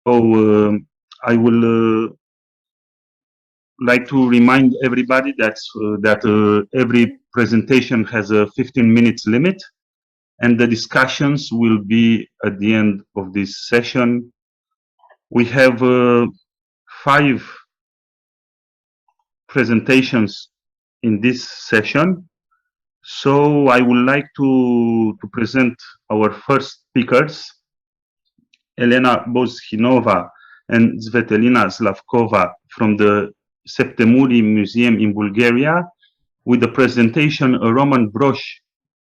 I will like to remind everybody that every presentation has a 15 minutes limit, and the discussions will be at the end of this session. We have 5 presentations in this session, so I would like to present our first speakers, Elena Bozhinova and Svetelina Slavkova from the Septemuri Museum in Bulgaria, with the presentation A Roman Broche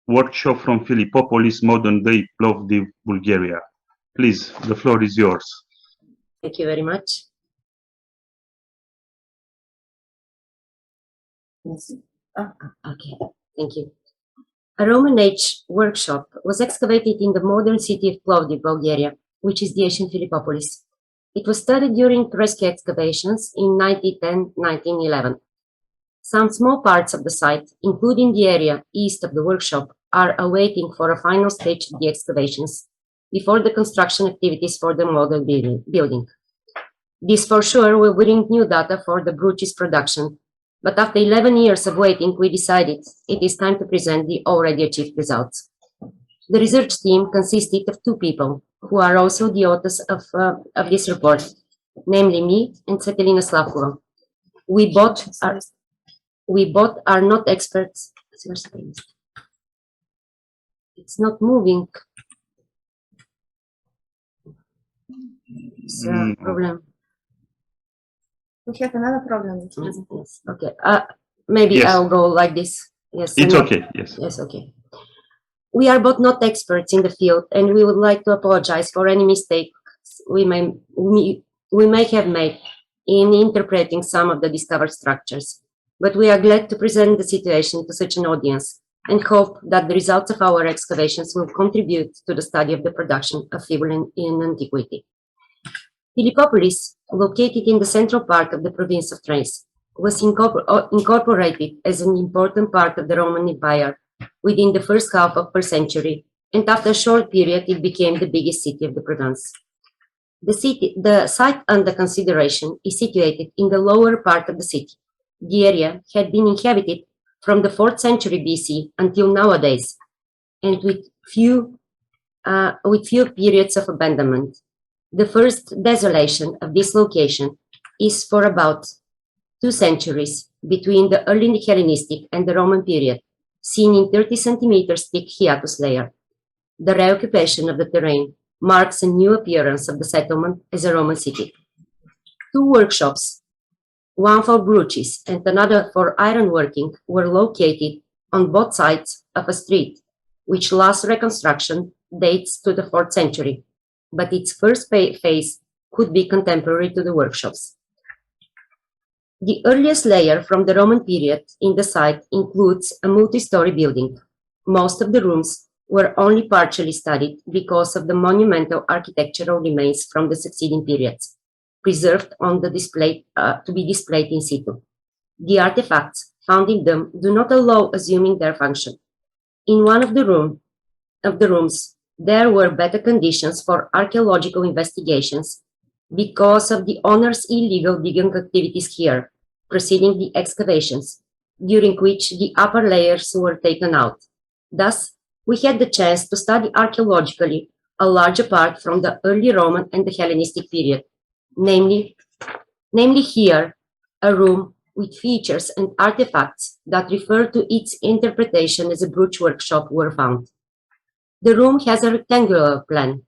Workshop from Philippopolis, modern-day Plovdiv, Bulgaria. Please, the floor is yours. Thank you very much. Okay, thank you. A Roman age workshop was excavated in the modern city of Plovdiv, Bulgaria, which is the ancient Philippopolis. It was studied during rescue excavations in 1910-1911. Some small parts of the site, including the area east of the workshop, are awaiting for a final stage of the excavations before the construction activities for the model building. This for sure will bring new data for the brooches production, but after 11 years of waiting, we decided it is time to present the already achieved results. The research team consisted of 2 people, who are also the authors of this report, namely me and Svetelina Slavkova. We both are not experts. It's not moving. It's a problem. We have another problem. Yes. Okay. Maybe Yes. I'll go like this. Yes. It's okay. Yes. Yes. Okay. We are both not experts in the field, and we would like to apologize for any mistakes we may have made in interpreting some of the discovered structures. But we are glad to present the situation to such an audience and hope that the results of our excavations will contribute to the study of the production of fibulae in antiquity. Philippopolis, located in the central part of the province of Thrace, was incorporated as an important part of the Roman Empire within the first half of per century, and after a short period it became the biggest city of the province. The site under consideration is situated in the lower part of the city. The area had been inhabited from the 4th century BC until nowadays, and with few periods of abandonment. The first desolation of this location is for about 2 centuries between the early Hellenistic and the Roman period, seen in 30 centimeters thick hiatus layer. The reoccupation of the terrain marks a new appearance of the settlement as a Roman city. 2 workshops, one for brooches and another for ironworking, were located on both sides of a street, which last reconstruction dates to the 4th century, but its first phase could be contemporary to the workshops. The earliest layer from the Roman period in the site includes a multi-story building. Most of the rooms were only partially studied because of the monumental architectural remains from the succeeding periods, preserved on the display to be displayed in situ. The artifacts found in them do not allow assuming their function. In one of the rooms, there were better conditions for archaeological investigations because of the owner's illegal digging activities here, preceding the excavations, during which the upper layers were taken out. Thus, we had the chance to study archaeologically a larger part from the early Roman and the Hellenistic period, namely here, a room with features and artifacts that refer to its interpretation as a brooch workshop were found. The room has a rectangular plan.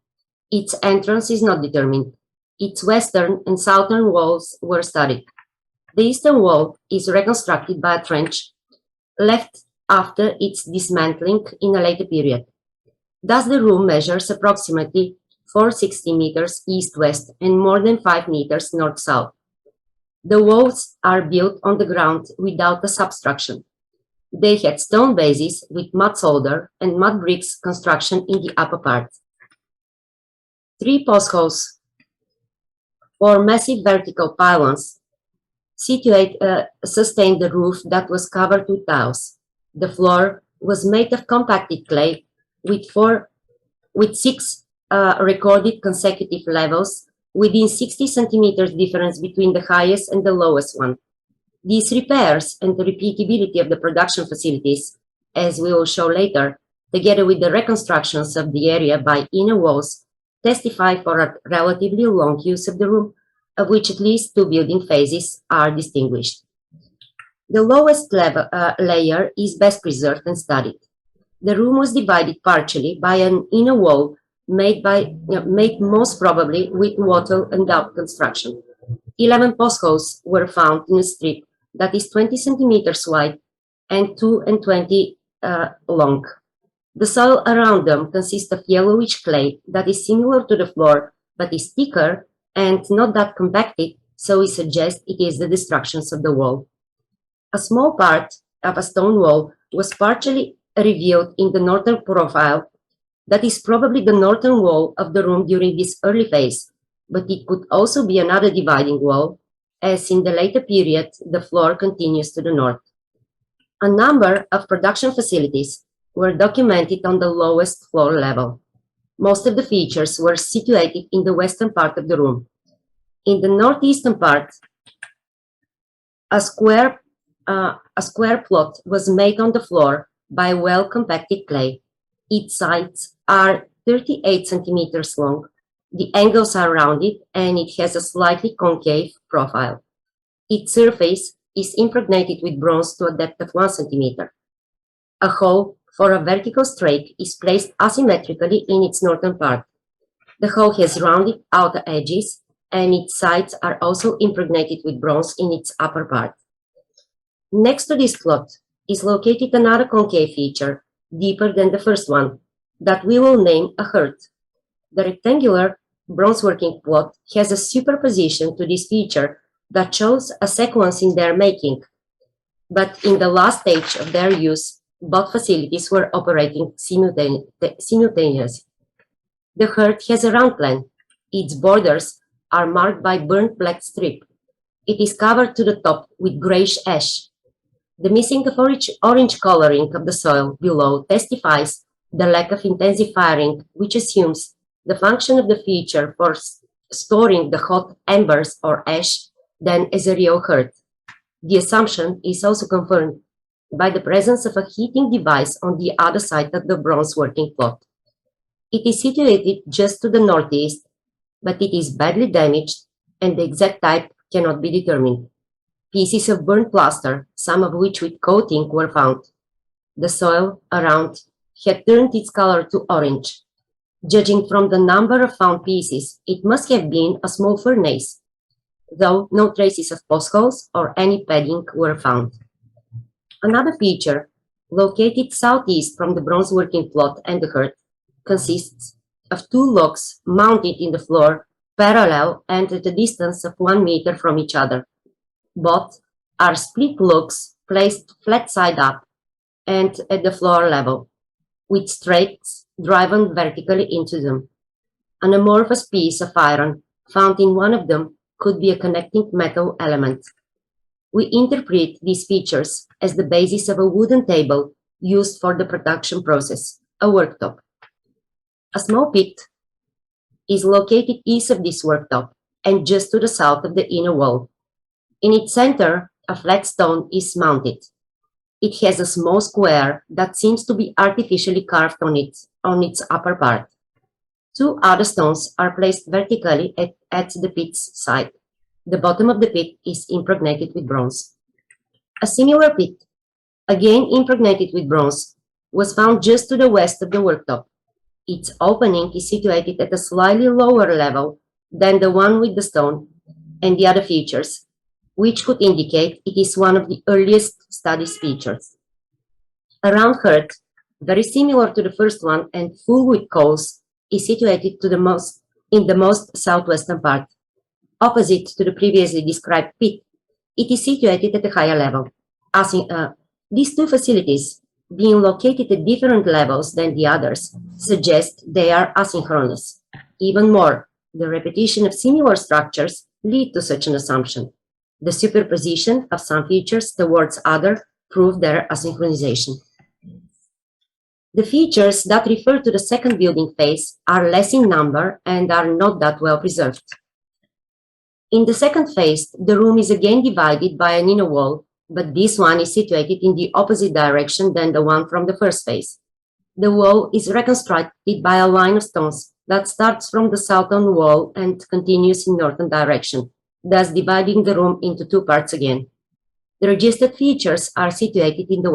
Its entrance is not determined. Its western and southern walls were studied. The eastern wall is reconstructed by a trench left after its dismantling in a later period. Thus, the room measures approximately 460 meters east-west and more than 5 meters north-south. The walls are built on the ground without a substruction. They had stone bases with mud solder and mud bricks construction in the upper part. 3 post holes or massive vertical pylons sustained the roof that was covered with tiles. The floor was made of compacted clay with 6 recorded consecutive levels within 60 centimeters difference between the highest and the lowest one. These repairs and the repeatability of the production facilities, as we will show later, together with the reconstructions of the area by inner walls, testify for a relatively long use of the room, of which at least 2 building phases are distinguished. The lowest layer is best preserved and studied. The room was divided partially by an inner wall made most probably with wattle and dove construction. 11 post holes were found in a strip that is 20 centimeters wide and 2 and 20 long. The soil around them consists of yellowish clay that is similar to the floor but is thicker and not that compacted, so we suggest it is the destructions of the wall. A small part of a stone wall was partially revealed in the northern profile. That is probably the northern wall of the room during this early phase, but it could also be another dividing wall, as in the later period the floor continues to the north. A number of production facilities were documented on the lowest floor level. Most of the features were situated in the western part of the room. In the northeastern part, a square plot was made on the floor by well-compacted clay. Its sides are 38 centimeters long. The angles are rounded and it has a slightly concave profile. Its surface is impregnated with bronze to a depth of 1 centimeter. A hole for a vertical strake is placed asymmetrically in its northern part. The hole has rounded outer edges and its sides are also impregnated with bronze in its upper part. Next to this plot is located another concave feature, deeper than the first one, that we will name a hearth. The rectangular bronze-working plot has a superposition to this feature that shows a sequence in their making, but in the last stage of their use, both facilities were operating simultaneously. The hearth has a round plan. Its borders are marked by burnt black strip. It is covered to the top with grayish ash. The missing of orange coloring of the soil below testifies the lack of intensive firing, which assumes the function of the feature for storing the hot embers or ash than as a real hearth. The assumption is also confirmed by the presence of a heating device on the other side of the bronze working plot. It is situated just to the northeast, but it is badly damaged and the exact type cannot be determined. Pieces of burnt plaster, some of which with coating, were found. The soil around had turned its color to orange. Judging from the number of found pieces, it must have been a small furnace, though no traces of post holes or any padding were found. Another feature, located southeast from the bronze working plot and the hearth, consists of 2 logs mounted in the floor, parallel and at a distance of 1 meter from each other. Both are split logs placed flat side up and at the floor level, with strakes driven vertically into them. An amorphous piece of iron found in one of them could be a connecting metal element. We interpret these features as the basis of a wooden table used for the production process, a worktop. A small pit is located east of this worktop and just to the south of the inner wall. In its center, a flat stone is mounted. It has a small square that seems to be artificially carved on its upper part. 2 other stones are placed vertically at the pit's side. The bottom of the pit is impregnated with bronze. A similar pit, again impregnated with bronze, was found just to the west of the worktop. Its opening is situated at a slightly lower level than the one with the stone and the other features, which could indicate it is one of the earliest studied features. A round hearth, very similar to the first one and full with coals, is situated in the most southwestern part. Opposite to the previously described pit, it is situated at a higher level. These 2 facilities, being located at different levels than the others, suggest they are asynchronous. Even more, the repetition of similar structures lead to such an assumption. The superposition of some features towards others prove their asynchronization. The features that refer to the second building phase are less in number and are not that well preserved. In the second phase, the room is again divided by an inner wall, but this one is situated in the opposite direction than the one from the first phase. The wall is reconstructed by a line of stones that starts from the southern wall and continues in northern direction, thus dividing the room into two parts again. The registered features are situated in the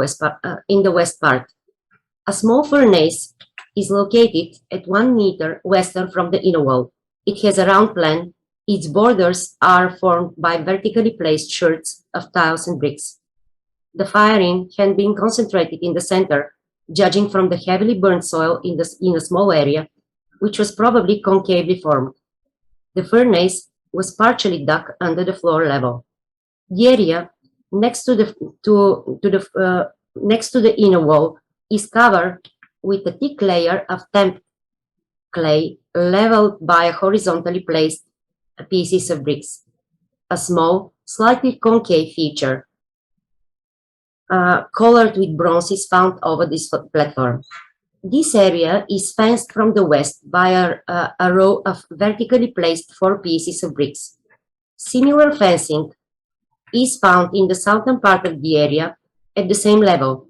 west part. A small furnace is located at 1 meter western from the inner wall. It has a round plan. Its borders are formed by vertically placed sherds of tiles and bricks. The firing had been concentrated in the center, judging from the heavily burned soil in a small area, which was probably concavely formed. The furnace was partially dug under the floor level. The area next to the inner wall is covered with a thick layer of temp clay leveled by horizontally placed pieces of bricks. A small, slightly concave feature colored with bronze is found over this platform. This area is fenced from the west by a row of vertically placed 4 pieces of bricks. Similar fencing is found in the southern part of the area at the same level,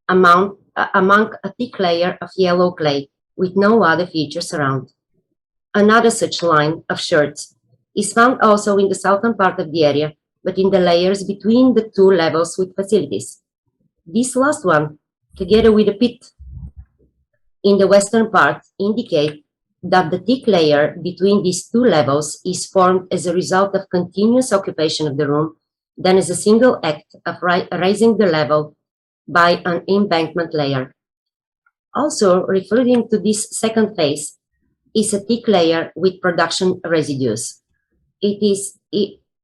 among a thick layer of yellow clay with no other features around. Another such line of sherds is found also in the southern part of the area, but in the layers between the 2 levels with facilities. This last one, together with a pit in the western part, indicate that the thick layer between these 2 levels is formed as a result of continuous occupation of the room, than as a single act of raising the level by an embankment layer. Also, referring to this second phase, is a thick layer with production residues. It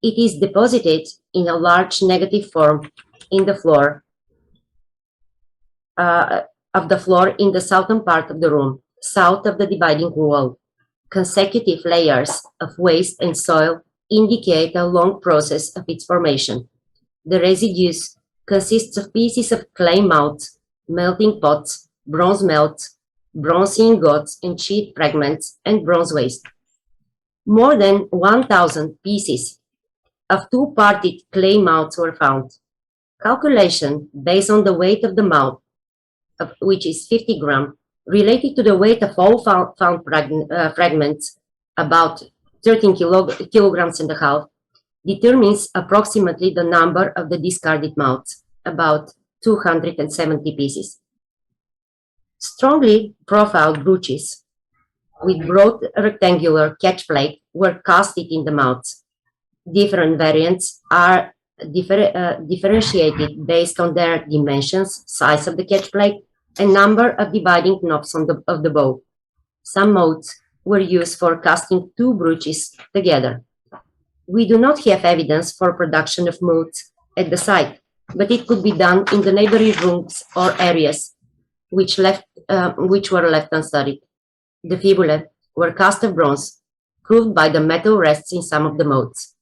is deposited in a large negative form in the floor in the southern part of the room, south of the dividing wall. Consecutive layers of waste and soil indicate a long process of its formation. The residues consist of pieces of clay mounds, melting pots, bronze melts, bronze ingots and sheet fragments, and bronze waste. More than 1,000 pieces of 2-parted clay mounds were found. Calculation based on the weight of the mound, which is 50 grams, related to the weight of all found fragments, about 13 kilograms and a half, determines approximately the number of the discarded mounds, about 270 pieces. Strongly profiled brooches with broad rectangular catch plate were casted in the mounds. Different variants are differentiated based on their dimensions, size of the catch plate, and number of dividing knobs of the bow. Some modes were used for casting 2 brooches together. We do not have evidence for production of modes at the site, but it could be done in the neighboring rooms or areas which were left unstudied. The fibulae were cast of bronze, proved by the metal rests in some of the modes.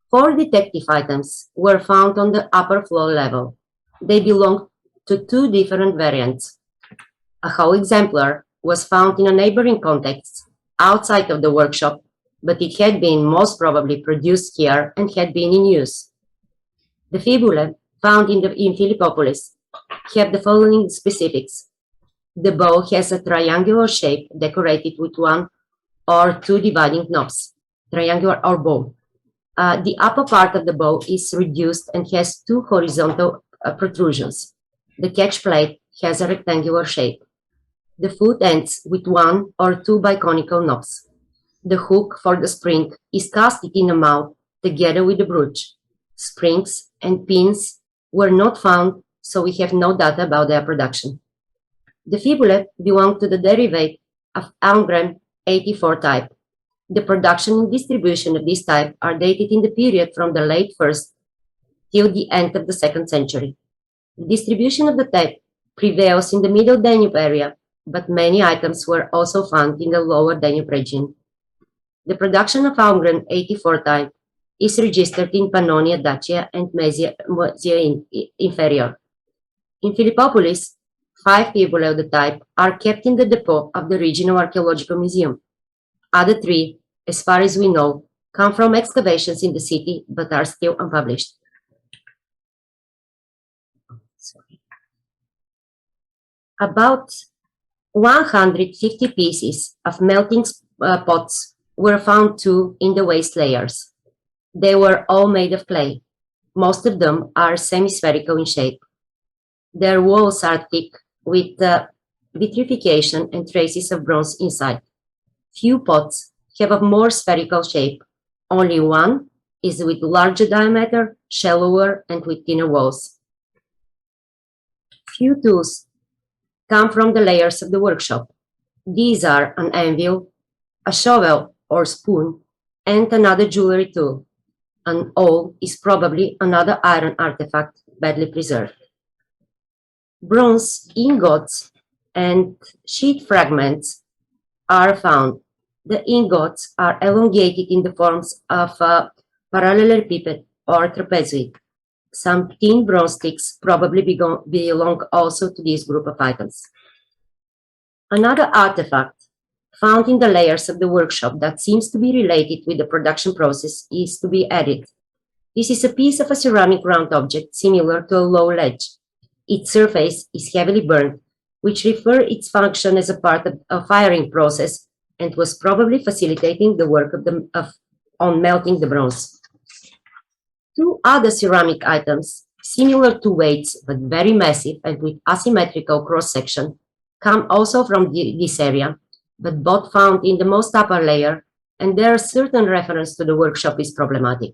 4 detective items were found on the upper floor level. They belonged to 2 different variants. A whole exemplar was found in a neighboring context outside of the workshop, but it had been most probably produced here and had been in use. The fibulae found in Philippopolis have the following specifics. The bow has a triangular shape decorated with 1 or 2 dividing knobs, triangular or bow. The upper part of the bow is reduced and has 2 horizontal protrusions. The catch plate has a rectangular shape. The foot ends with 1 or 2 biconical knobs. The hook for the spring is cast in a mouth together with the brooch. Springs and pins were not found, so we have no data about their production. The fibulae belong to the derivative of Almgren 84 type. The production and distribution of this type are dated in the period from the late 1st till the end of the 2nd century. The distribution of the type prevails in the middle Danube area, but many items were also found in the lower Danube region. The production of Almgren 84 type is registered in Pannonia Dacia and Moesia Inferior. In Philippopolis, 5 fibulae of the type are kept in the depot of the Regional Archaeological Museum. Other 3, as far as we know, come from excavations in the city but are still unpublished. About 150 pieces of melting pots were found too in the waste layers. They were all made of clay. Most of them are semi-spherical in shape. Their walls are thick with vitrification and traces of bronze inside. Few pots have a more spherical shape. Only one is with larger diameter, shallower, and with thinner walls. Few tools come from the layers of the workshop. These are an anvil, a shovel or spoon, and another jewelry tool. An awl is probably another iron artifact badly preserved. Bronze ingots and sheet fragments are found. The ingots are elongated in the forms of a parallelepiped or trapezoid. Some thin bronze sticks probably belong also to this group of items. Another artifact found in the layers of the workshop that seems to be related with the production process is to be added. This is a piece of a ceramic round object similar to a low ledge. Its surface is heavily burned, which refers its function as a part of a firing process and was probably facilitating the work on melting the bronze. Two other ceramic items, similar to weights but very massive and with asymmetrical cross-section, come also from this area, but both found in the most upper layer, and there are certain reference to the workshop is problematic.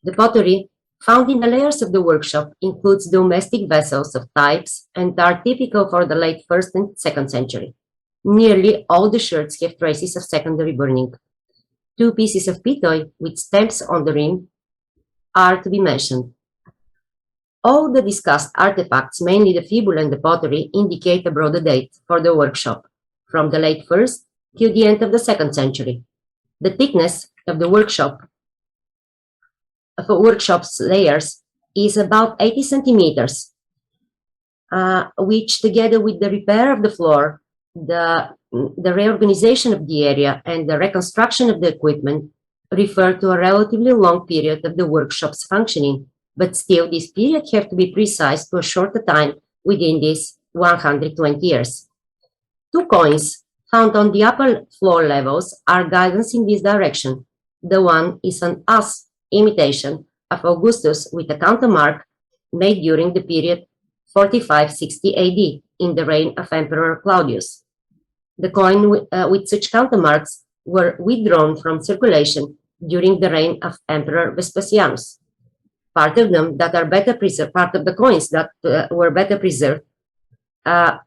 The pottery found in the layers of the workshop includes domestic vessels of types and are typical for the late 1st and 2nd century. Nearly all the sherds have traces of secondary burning. Two pieces of pitoy with stamps on the rim are to be mentioned. All the discussed artifacts, mainly the fibula and the pottery, indicate a broader date for the workshop, from the late 1st till the end of the 2nd century. The thickness of the workshop's layers is about 80 centimeters, which together with the repair of the floor, the reorganization of the area, and the reconstruction of the equipment refer to a relatively long period of the workshop's functioning, but still this period have to be precise to a shorter time within these 120 years. Two coins found on the upper floor levels are guidance in this direction. The one is an ass imitation of Augustus with a countermark made during the period 45-60 AD in the reign of Emperor Claudius. The coin with such countermarks were withdrawn from circulation during the reign of Emperor Vespasianus. Part of them that are better preserved, part of the coins that were better preserved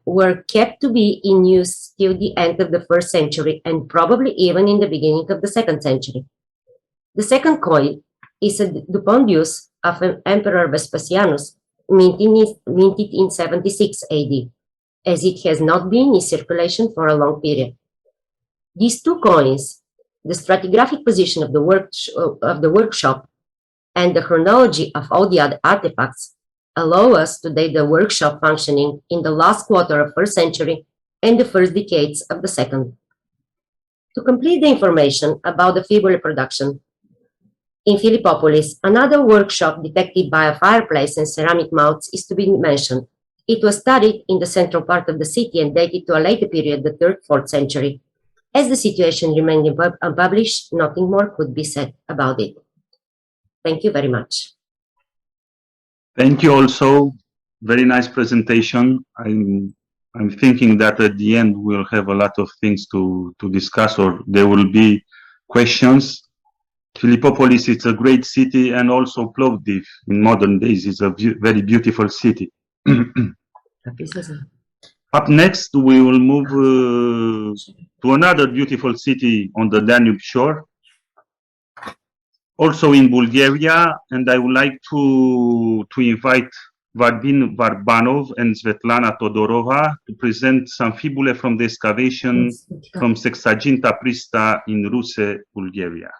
were kept to be in use till the end of the 1st century and probably even in the beginning of the 2nd century. The second coin is a dupondius of Emperor Vespasianus, minted in 76 AD, as it has not been in circulation for a long period. These two coins, the stratigraphic position of the workshop, and the chronology of all the other artifacts allow us to date the workshop functioning in the last quarter of 1st century and the first decades of the 2nd. To complete the information about the fibulae production, in Philippopolis, another workshop detected by a fireplace and ceramic mouths is to be mentioned. It was studied in the central part of the city and dated to a later period, the 3rd, 4th century. As the situation remained unpublished, nothing more could be said about it. Thank you very much. Thank you also. Very nice presentation. I'm thinking that at the end we'll have a lot of things to discuss, or there will be questions. Philippopolis is a great city, and also Plovdiv in modern days is a very beautiful city. Up next, we will move to another beautiful city on the Danube shore, also in Bulgaria, and I would like to invite Varbin Varbanov and Svetlana Todorova to present some fibulae from the excavation from Sexaginta Prista in Ruse, Bulgaria.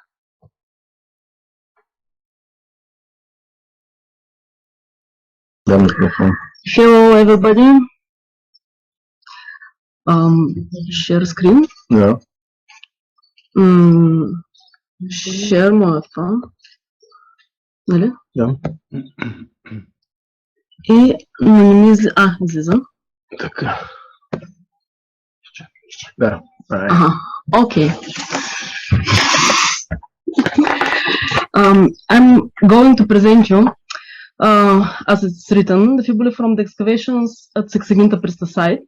Hello, everybody. Share screen. Yeah. Share моето. Нали? Да. И не ми излиза. Така. Да. Ага, окей. I'm going to present you, as it's written, the fibulae from the excavations at Sexaginta Prista site.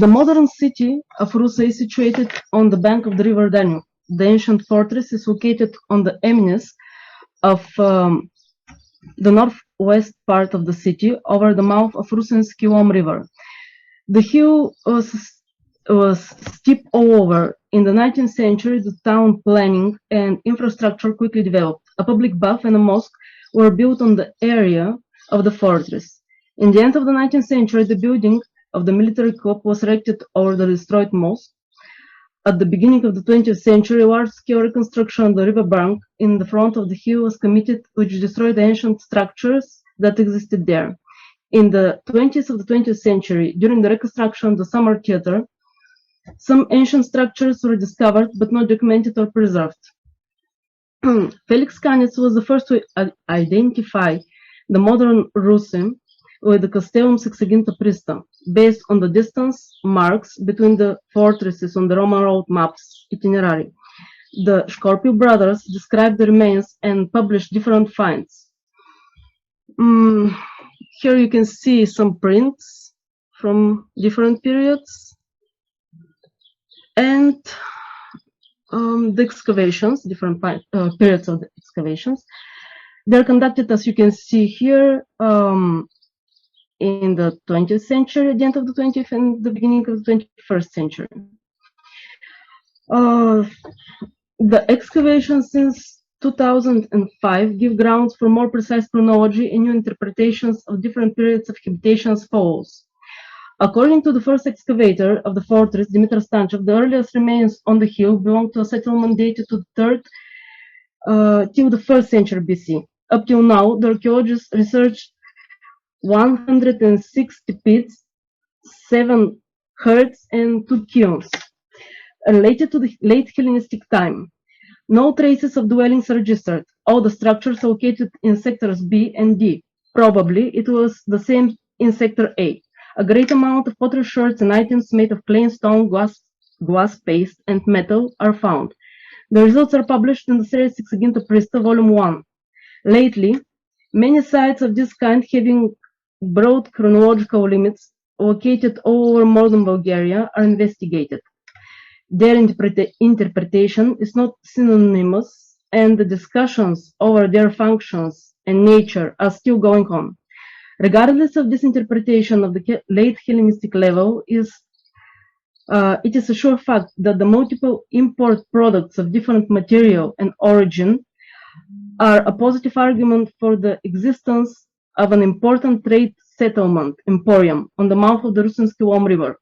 The modern city of Rusa is situated on the bank of the river Danube. The ancient fortress is located on the eminence of the northwest part of the city over the mouth of Rusinski Lom River. The hill was steep all over. In the 19th century, the town planning and infrastructure quickly developed. A public bath and a mosque were built on the area of the fortress. In the end of the 19th century, the building of the military club was erected over the destroyed mosque. At the beginning of the 20th century, a large-scale reconstruction of the river bank in the front of the hill was committed, which destroyed the ancient structures that existed there. In the 20th of the 20th century, during the reconstruction of the summer theater, some ancient structures were discovered but not documented or preserved. Felix Kanitz was the first to identify the modern Rusi with the Castellum Sexaginta Prista, based on the distance marks between the fortresses on the Roman road maps itinerary. The Scorpio brothers described the remains and published different finds. Here you can see some prints from different periods and the excavations, different periods of the excavations. They're conducted, as you can see here, in the 20th century, at the end of the 20th and the beginning of the 21st century. The excavations since 2005 give grounds for more precise chronology and new interpretations of different periods of habitation as follows. According to the first excavator of the fortress, Dimitar Stanchev, the earliest remains on the hill belong to a settlement dated to the 3rd till the 1st century BC. Up till now, the archaeologists researched 160 pits, 7 herds, and 2 kilns, related to the late Hellenistic time. No traces of dwellings are registered. All the structures are located in sectors B and D. Probably it was the same in sector A. A great amount of pottery shards and items made of plain stone, glass paste, and metal are found. The results are published in the series Sexaginta Prista, Volume 1. Lately, many sites of this kind having broad chronological limits located all over modern Bulgaria are investigated. Their interpretation is not synonymous, and the discussions over their functions and nature are still going on. Regardless of this interpretation of the late Hellenistic level, it is a sure fact that the multiple import products of different material and origin are a positive argument for the existence of an important trade settlement, emporium, on the mouth of the Rusinski Lom River.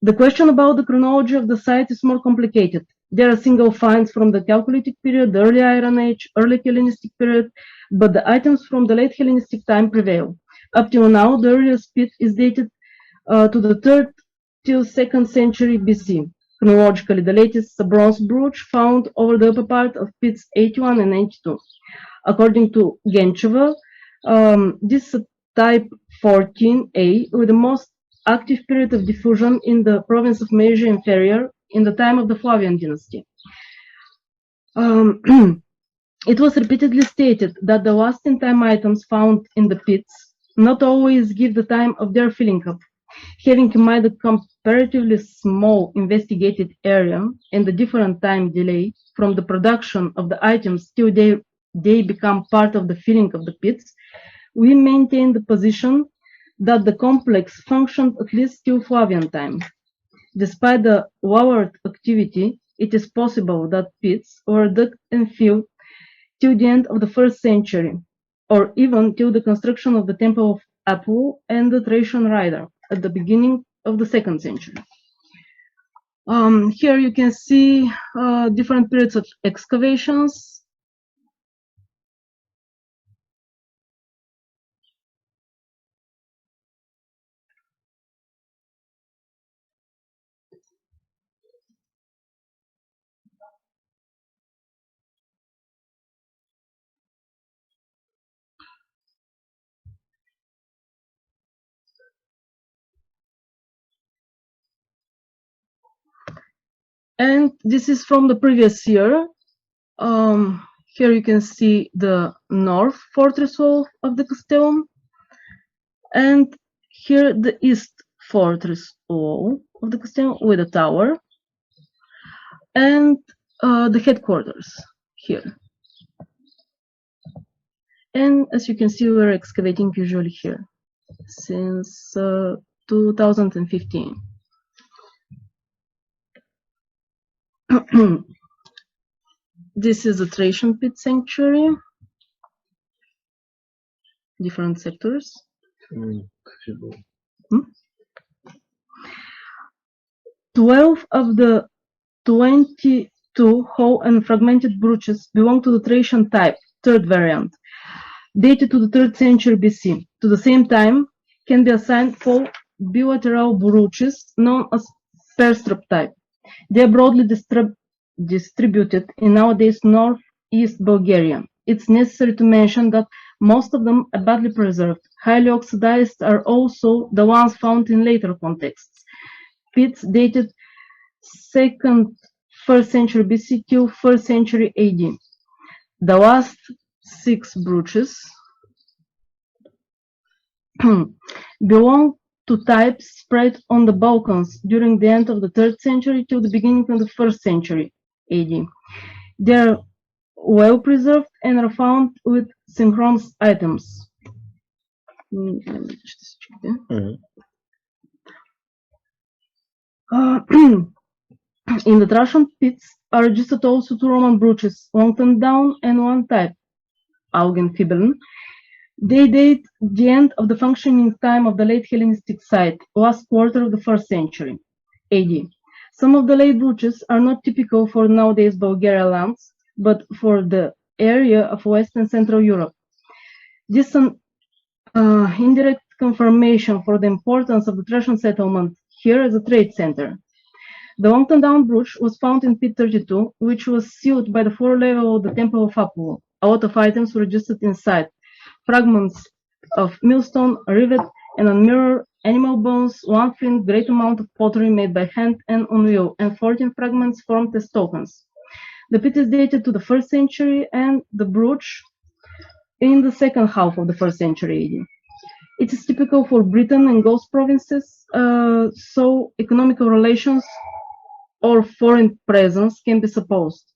The question about the chronology of the site is more complicated. There are single finds from the Chalcolithic period, the early Iron Age, early Hellenistic period, but the items from the late Hellenistic time prevail. Up till now, the earliest pit is dated to the 3rd till 2nd century BC. Chronologically, the latest is a bronze brooch found over the upper part of pits 81 and 82. According to Gencheva, this is type 14A with the most active period of diffusion in the province of Moesia Inferior in the time of the Flavian dynasty. It was repeatedly stated that the last-in-time items found in the pits not always give the time of their filling up. Having in mind the comparatively small investigated area and the different time delay from the production of the items till they become part of the filling of the pits, we maintain the position that the complex functioned at least till Flavian time. Despite the lowered activity, it is possible that pits were dug and filled till the end of the 1st century, or even till the construction of the Temple of Apollo and the Thracian Rider at the beginning of the 2nd century. Here you can see different periods of excavations. And this is from the previous year. Here you can see the north fortress wall of the castellum, and here the east fortress wall of the castellum with a tower, and the headquarters here. And as you can see, we're excavating usually here since 2015. This is the Thracian pit sanctuary, different sectors. 12 of the 22 whole and fragmented brooches belong to the Thracian type, third variant, dated to the 3rd century BC. To the same time can be assigned 4 bilateral brooches known as perstrop type. They are broadly distributed in nowadays northeast Bulgaria. It's necessary to mention that most of them are badly preserved. Highly oxidized are also the ones found in later contexts. Pits dated 2nd, 1st century BC till 1st century AD. The last 6 brooches belong to types spread on the Balkans during the end of the 3rd century till the beginning of the 1st century AD. They are well preserved and are found with synchronous items. In the Thracian pits are registered also 2 Roman brooches, one turned down and one type, Augenfibeln. They date the end of the functioning time of the late Hellenistic site, last quarter of the 1st century AD. Some of the late brooches are not typical for nowadays Bulgaria lands, but for the area of West and Central Europe. This is an indirect confirmation for the importance of the Thracian settlement here as a trade center. The long down brooch was found in pit 32, which was sealed by the floor level of the temple of Apollo. A lot of items were registered inside. Fragments of millstone, rivet, and on mirror, animal bones, 1 flint, great amount of pottery made by hand and on wheel, and 14 fragments formed as tokens. The pit is dated to the 1st century and the brooch in the 2nd half of the 1st century AD. It is typical for Britain and Gauls provinces, so economical relations or foreign presence can be supposed.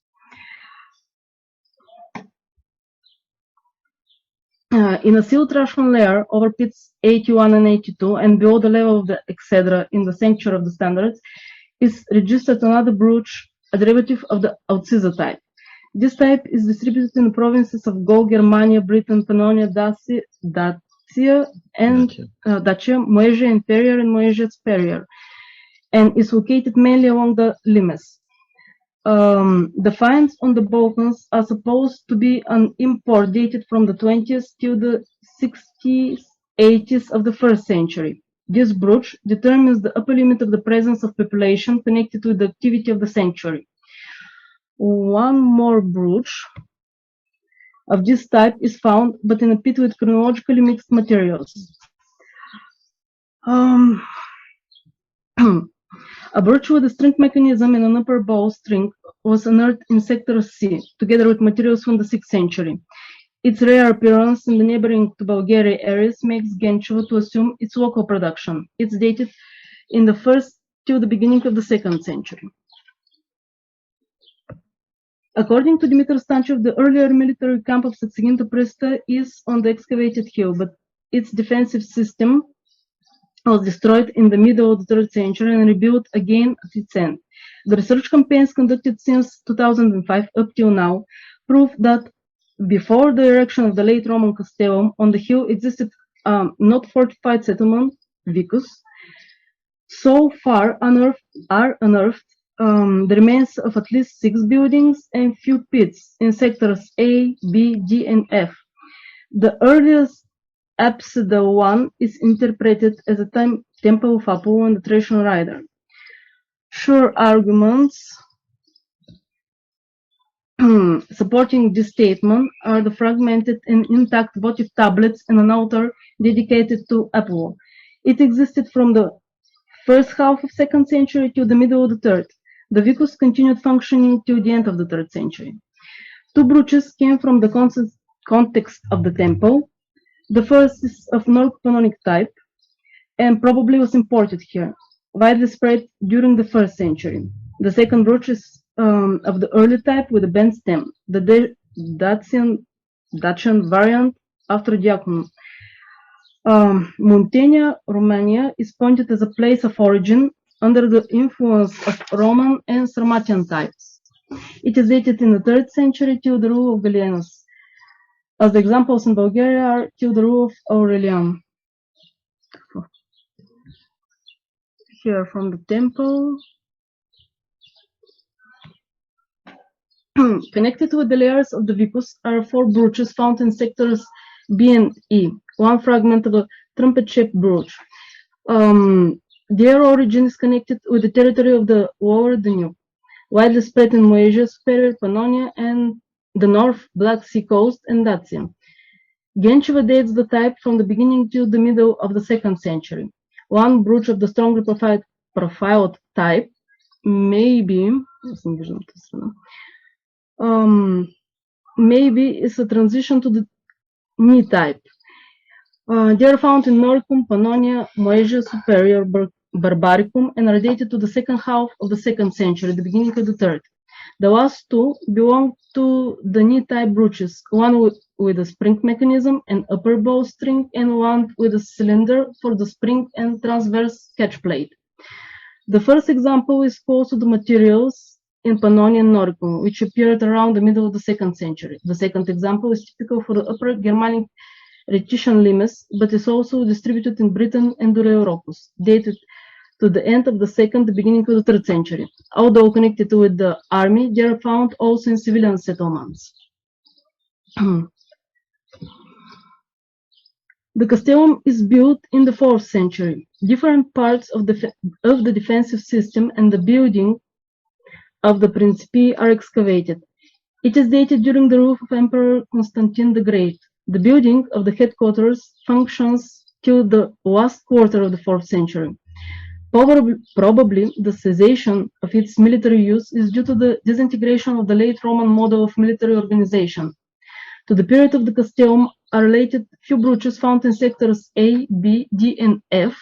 In a sealed Thracian layer over pits 81 and 82 and below the level of the exedra in the sanctuary of the standards is registered another brooch, a derivative of the Aucisa type. This type is distributed in the provinces of Gaul, Germania, Britain, Pannonia, Dacia, and Moesia Inferior and Moesia Superior, and is located mainly along the limes. The finds on the Balkans are supposed to be an import dated from the 20th till the 60s, 80s of the 1st century. This brooch determines the upper limit of the presence of population connected with the activity of the sanctuary. One more brooch of this type is found, but in a pit with chronologically mixed materials. A brooch with a string mechanism and an upper bow string was unearthed in Sector C, together with materials from the 6th century. Its rare appearance in the neighboring to Bulgaria areas makes Gencheva to assume its local production. It's dated in the 1st till the beginning of the 2nd century. According to Dimitar Stanchev, the earlier military camp of Satsiginta Presta is on the excavated hill, but its defensive system was destroyed in the middle of the 3rd century and rebuilt again at its end. The research campaigns conducted since 2005 up till now prove that before the erection of the late Roman castellum, on the hill existed not fortified settlement, vicus. So far are unearthed the remains of at least 6 buildings and few pits in sectors A, B, D, and F. The earliest apsidal one is interpreted as a temple of Apollo and the Thracian rider. Sure arguments supporting this statement are the fragmented and intact votive tablets and an altar dedicated to Apollo. It existed from the 1st half of 2nd century to the middle of the 3rd. The vicus continued functioning till the end of the 3rd century. Two brooches came from the context of the temple. The first is of North-Pannonic type and probably was imported here, widely spread during the 1st century. The second brooch is of the early type with a bent stem, the Dacian variant after Diaconum. Muntenia, Romania, is pointed as a place of origin under the influence of Roman and Sarmatian types. It is dated in the 3rd century till the rule of Gallienus. As the examples in Bulgaria are till the rule of Aurelian. Here from the temple. Connected with the layers of the vicus are 4 brooches found in sectors B and E, one fragment of a trumpet-shaped brooch. Their origin is connected with the territory of the Lower Danube, widely spread in Moesia Superior, Pannonia, and the North Black Sea coast and Dacia. Gencheva dates the type from the beginning till the middle of the 2nd century. One brooch of the strongly profiled type maybe is a transition to the knee type. They are found in Noricum, Pannonia, Moesia Superior, Barbaricum, and are dated to the 2nd half of the 2nd century, the beginning of the 3rd. The last two belong to the knee type brooches, one with a spring mechanism and upper bowstring, and one with a cylinder for the spring and transverse catch plate. The first example is close to the materials in Pannonia and Noricum, which appeared around the middle of the 2nd century. The second example is typical for the upper Germanic Rhaetician limes, but is also distributed in Britain and Dura-Europus, dated to the end of the 2nd, the beginning of the 3rd century. Although connected with the army, they are found also in civilian settlements. The castellum is built in the 4th century. Different parts of the defensive system and the building of the Principi are excavated. It is dated during the rule of Emperor Constantine the Great. The building of the headquarters functions till the last quarter of the 4th century. Probably the cessation of its military use is due to the disintegration of the late Roman model of military organization. To the period of the castellum are related few brooches found in sectors A, B, D, and F.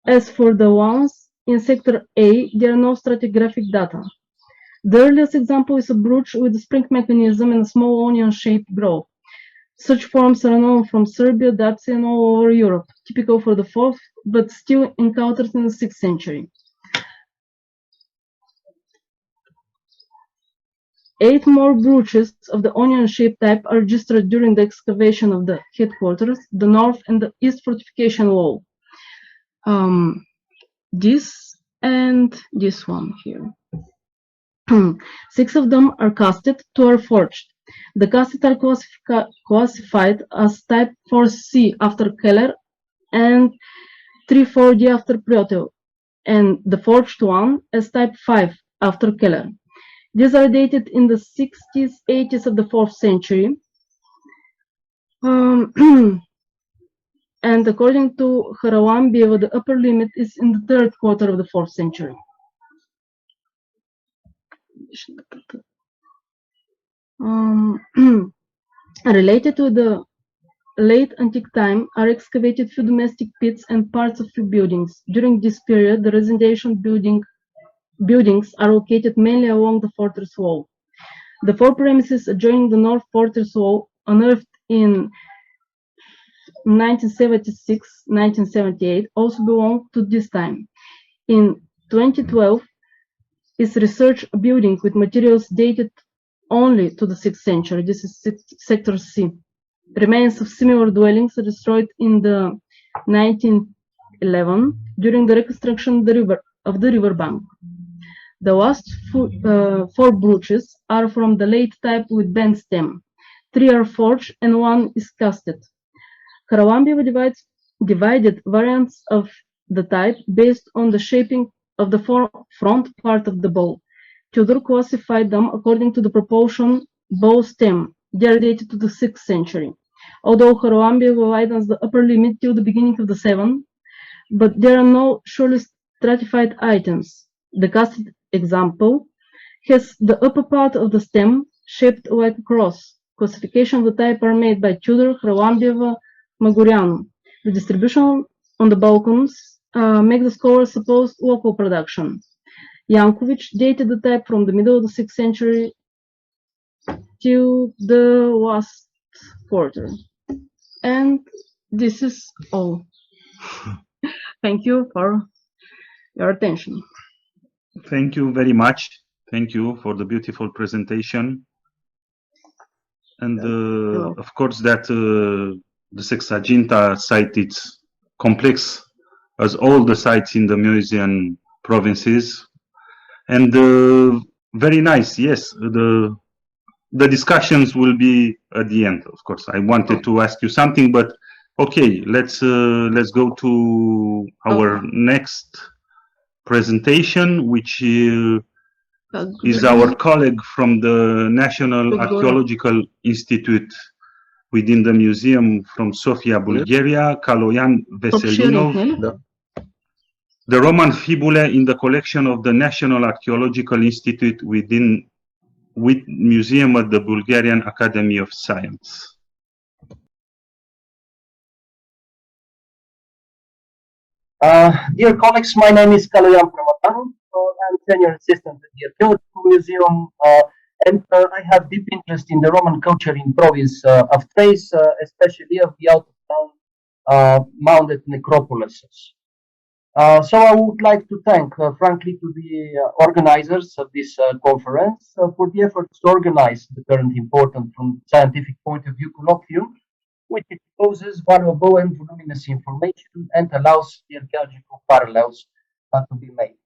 As for the ones in sector A, there are no stratigraphic data. The earliest example is a brooch with a spring mechanism and a small onion-shaped grove. Such forms are known from Serbia, Dacia, and all over Europe, typical for the 4th, but still encountered in the 6th century. 8 more brooches of the onion-shaped type are registered during the excavation of the headquarters, the north and the east fortification wall. This and this one here. 6 of them are casted, 2 are forged. The casted are classified as type 4C after Keller and 3,4D after Priotel, and the forged one as type 5 after Keller. These are dated in the 60s, 80s of the 4th century. And according to Haralambievo, the upper limit is in the 3rd quarter of the 4th century. Related to the late antique time are excavated few domestic pits and parts of few buildings. During this period, the residential buildings are located mainly along the fortress wall. The 4 premises adjoining the north fortress wall, unearthed in 1976-1978, also belong to this time. In 2012, is researched a building with materials dated only to the 6th century. This is sector C. Remains of similar dwellings are destroyed in the 1911 during the reconstruction of the river bank. The last 4 brooches are from the late type with bent stem. 3 are forged and 1 is casted. Haralambievo divided variants of the type based on the shaping of the front part of the bow. Tudor classified them according to the proportion bow-stem. They are dated to the 6th century. Although Haralambievo widens the upper limit till the beginning of the 7th, but there are no surely stratified items. The casted example, has the upper part of the stem shaped like a cross. Classification of the type are made by Tudor, Hrlambieva, Magurianu. The distribution on the Balkans make the scholars suppose local production. Yankovic dated the type from the middle of the 6th century till the last quarter. And this is all. Thank you for your attention. Thank you very much. Thank you for the beautiful presentation. And of course that the Sexaginta site is complex as all the sites in the Museum provinces. And very nice, yes. The discussions will be at the end, of course. I wanted to ask you something, but okay, let's go to our next presentation, which is our colleague from the National Archaeological Institute within the museum from Sofia, Bulgaria, Kaloyan Veselinov. The Roman fibulae in the collection of the National Archaeological Institute with museum at the Bulgarian Academy of Science. Dear colleagues, my name is Kaloyan Pramatanu. I'm senior assistant at the Archaeological Museum, and I have deep interest in the Roman culture in province of Thrace, especially of the out-of-town mounded necropolises. So I would like to thank, frankly, to the organizers of this conference for the efforts to organize the current important from scientific point of view colloquium, which exposes valuable and voluminous information and allows the archaeological parallels to be made.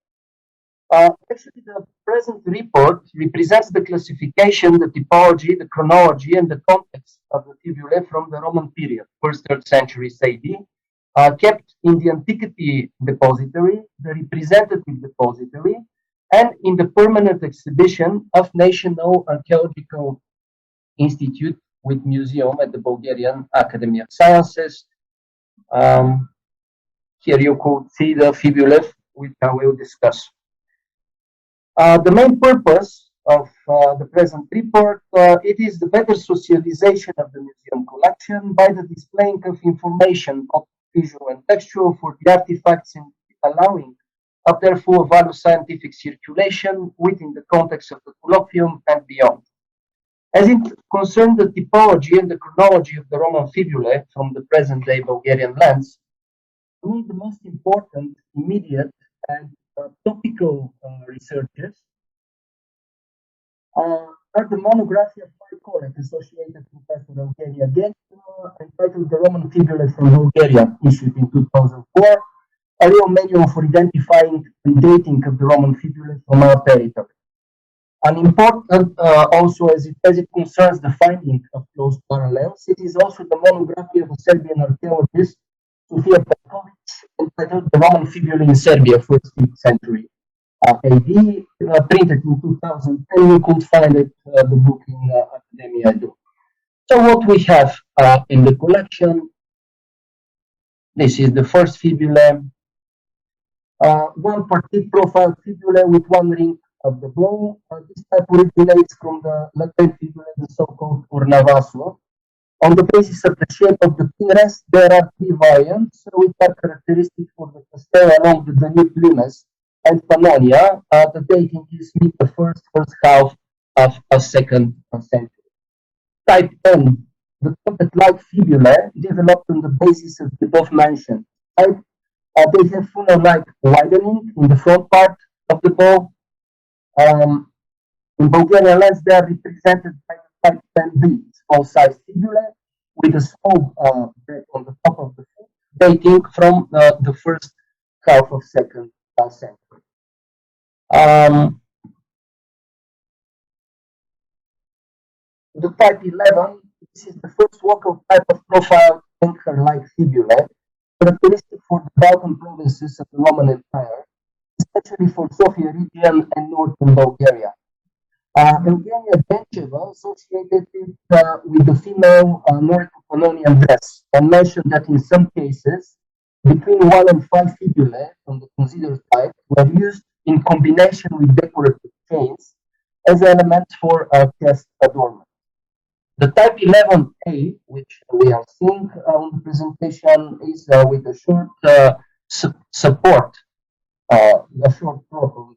Actually, the present report represents the classification, the typology, the chronology, and the context of the fibulae from the Roman period, 1st, 3rd centuries AD, kept in the Antiquity Depository, the Representative Depository, and in the permanent exhibition of National Archaeological Institute with Museum at the Bulgarian Academy of Sciences. Here you could see the fibulae, which I will discuss. The main purpose of the present report, it is the better socialization of the museum collection by the displaying of information, both visual and textual, for the artifacts and allowing of their full value scientific circulation within the context of the colloquium and beyond. As it concerns the typology and the chronology of the Roman fibulae from the present-day Bulgarian lands, among the most important, immediate, and topical researches are the monography of my colleague, Associated Professor Eugenia Genova, entitled The Roman Fibulae from Bulgaria, issued in 2004, a real manual for identifying and dating of the Roman fibulae from our territory. An important also as it concerns the finding of close parallels, it is also the monography of a Serbian archaeologist, Sofia Petkovic, entitled The Roman Fibulae in Serbia, 1st, 5th century AD, printed in 2010. You could find it, the book in Academia Edu. So what we have in the collection, this is the first fibula, one particular profile fibula with one ring of the blow. This type originates from the Latin fibula, the so-called Urnavaso. On the basis of the shape of the pin rest, there are three variants which are characteristic for the Castella along the Danube limes and Pannonia. The dating is mid the first half of a 2nd century. Type N, the trumpet-like fibulae developed on the basis of the above mentioned type. They have funnel-like widening in the front part of the bow. In Bulgarian lands, they are represented by the type 10B, small-sized fibulae, with a small break on the top of the foot, dating from the first half of 2nd century. The type 11, this is the first local type of profile anchor-like fibulae, characteristic for the Balkan provinces of the Roman Empire, especially for Sofia region and northern Bulgaria. Eugenia Gencheva associated it with the female North-Pannonian dress and mentioned that in some cases, between 1 and 5 fibulae from the considered type were used in combination with decorative chains as elements for chest adornment. The type 11A, which we are seeing on the presentation, is with a short support, a short throttle.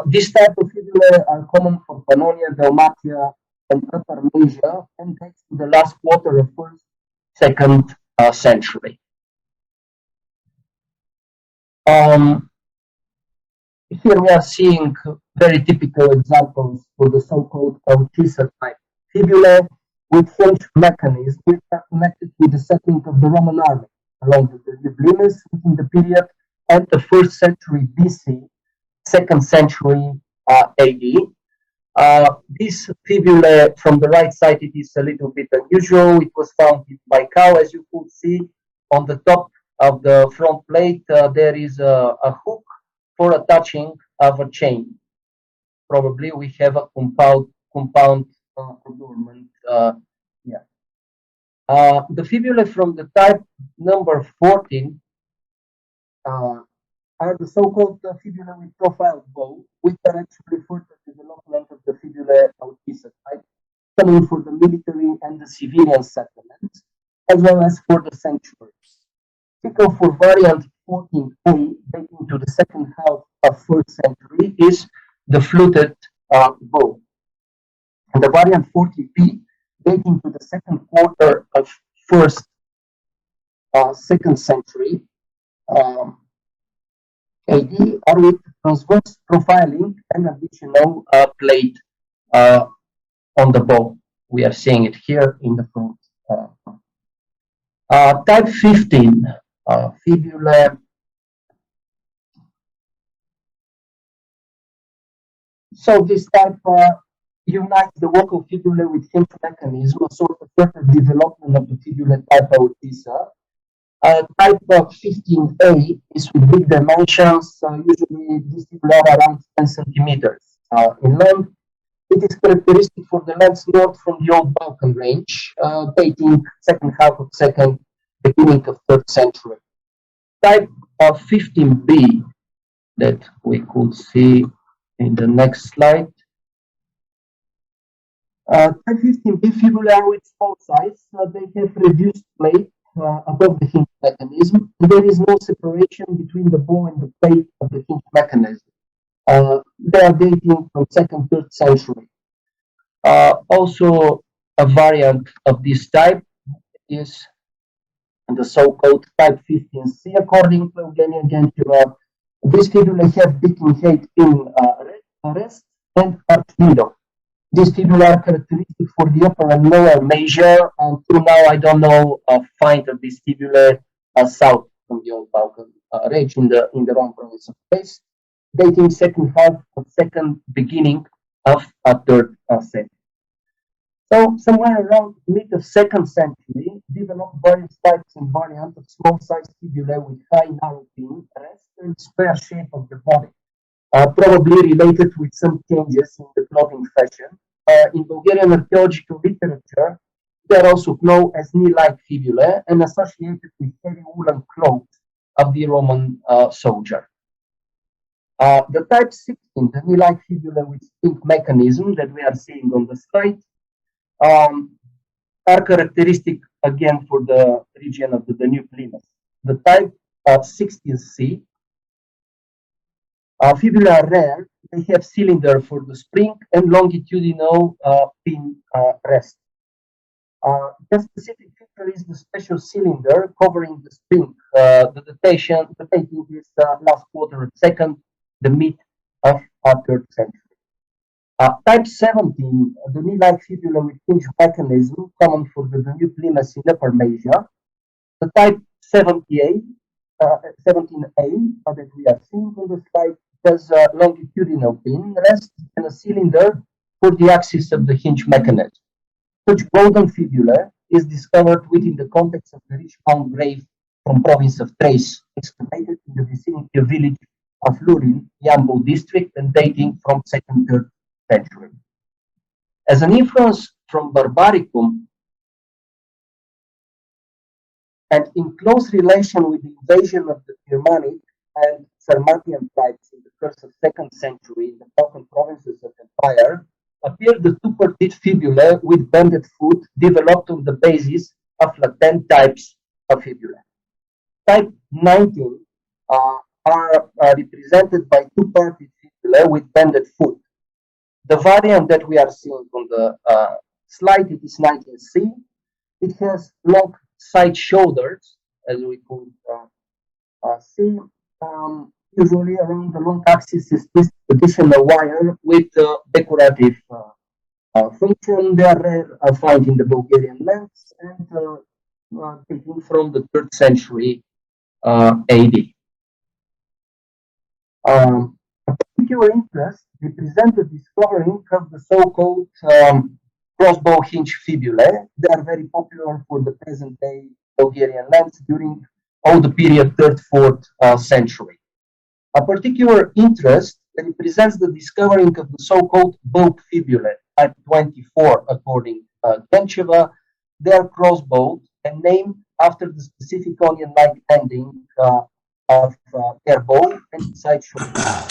This type of fibulae are common for Pannonia, Dalmatia, and Upper Asia, and dates to the last quarter of first, second century. Here we are seeing very typical examples for the so-called Autisa type fibulae with hinge mechanism, which are connected with the settling of the Roman army along the Limes within the period of the 1st century BC, 2nd century AD. This fibulae from the right side, it is a little bit unusual. It was found in Baikal, as you could see. On the top of the front plate, there is a hook for attaching of a chain. Probably we have a compound adornment. The fibulae from the type number 14 are the so-called fibulae with profile bow, which are actually further development of the fibulae Autisa type, coming for the military and the civilian settlements, as well as for the sanctuaries. Typical for variant 14A, dating to the second half of 1st century, is the fluted bow. And the variant 40B, dating to the second quarter of 1st, 2nd century AD, are with transverse profiling and additional plate on the bow. We are seeing it here in the front. Type 15, fibulae. So this type unites the vocal fibulae with hinge mechanism, a sort of further development of the fibulae type Autisa. Type 15A is with big dimensions, usually this fibula around 10 centimeters in length. It is characteristic for the lands north from the old Balkan range, dating second half of 2nd, beginning of 3rd century. Type 15B that we could see in the next slide. Type 15B fibulae are with small size. They have reduced plate above the hinge mechanism. There is no separation between the bow and the plate of the hinge mechanism. They are dating from 2nd, 3rd century. Also, a variant of this type is the so-called type 15C, according to Eugenia Gentila. These fibulae have decaying height in rest and arch window. These fibulae are characteristic for the upper and lower measure, and till now I don't know a find of these fibulae south from the old Balkan range in the Roman province of Thrace, dating second half of 2nd, beginning of 3rd century. So somewhere around mid of 2nd century, developed various types and variants of small-sized fibulae with high narrow pin, rest, and square shape of the body, probably related with some changes in the clothing fashion. In Bulgarian archaeological literature, they are also known as knee-like fibulae and associated with heavy woolen clothes of the Roman soldier. The type 16, the knee-like fibulae with spring mechanism that we are seeing on the slide, are characteristic again for the region of the Danube Limes. The type 16C fibulae are rare. They have cylinder for the spring and longitudinal pin rest. The specific feature is the special cylinder covering the spring. The dating is last quarter of 2nd, the mid of 3rd century. Type 17, the knee-like fibula with hinge mechanism, common for the Danube Limes in Upper Asia. The type 17A that we are seeing on the slide has a longitudinal pin rest and a cylinder for the axis of the hinge mechanism. Such golden fibula is discovered within the context of the rich mound grave from province of Thrace, excavated in the vicinity of village of Lurin, Yambo district, and dating from 2nd, 3rd century. As an influence from Barbaricum, and in close relation with the invasion of the Germanic and Sarmatian types in the first or second century in the Balkan provinces of Empire, appeared the two-parted fibulae with banded foot developed on the basis of latent types of fibulae. Type 19 are represented by two-parted fibulae with banded foot. The variant that we are seeing on the slide, it is 19C. It has long side shoulders, as we could see. Usually around the long axis is this additional wire with decorative function. They are rare, found in the Bulgarian lands and taken from the 3rd century AD. A particular interest represents the discovering of the so-called crossbow hinge fibulae. They are very popular for the present day Bulgarian lands during all the period 3rd, 4th century. A particular interest represents the discovering of the so-called bulb fibulae, type 24, according to Gencheva. They are crossbowed and named after the specific onion-like ending of their bow and side shoulder.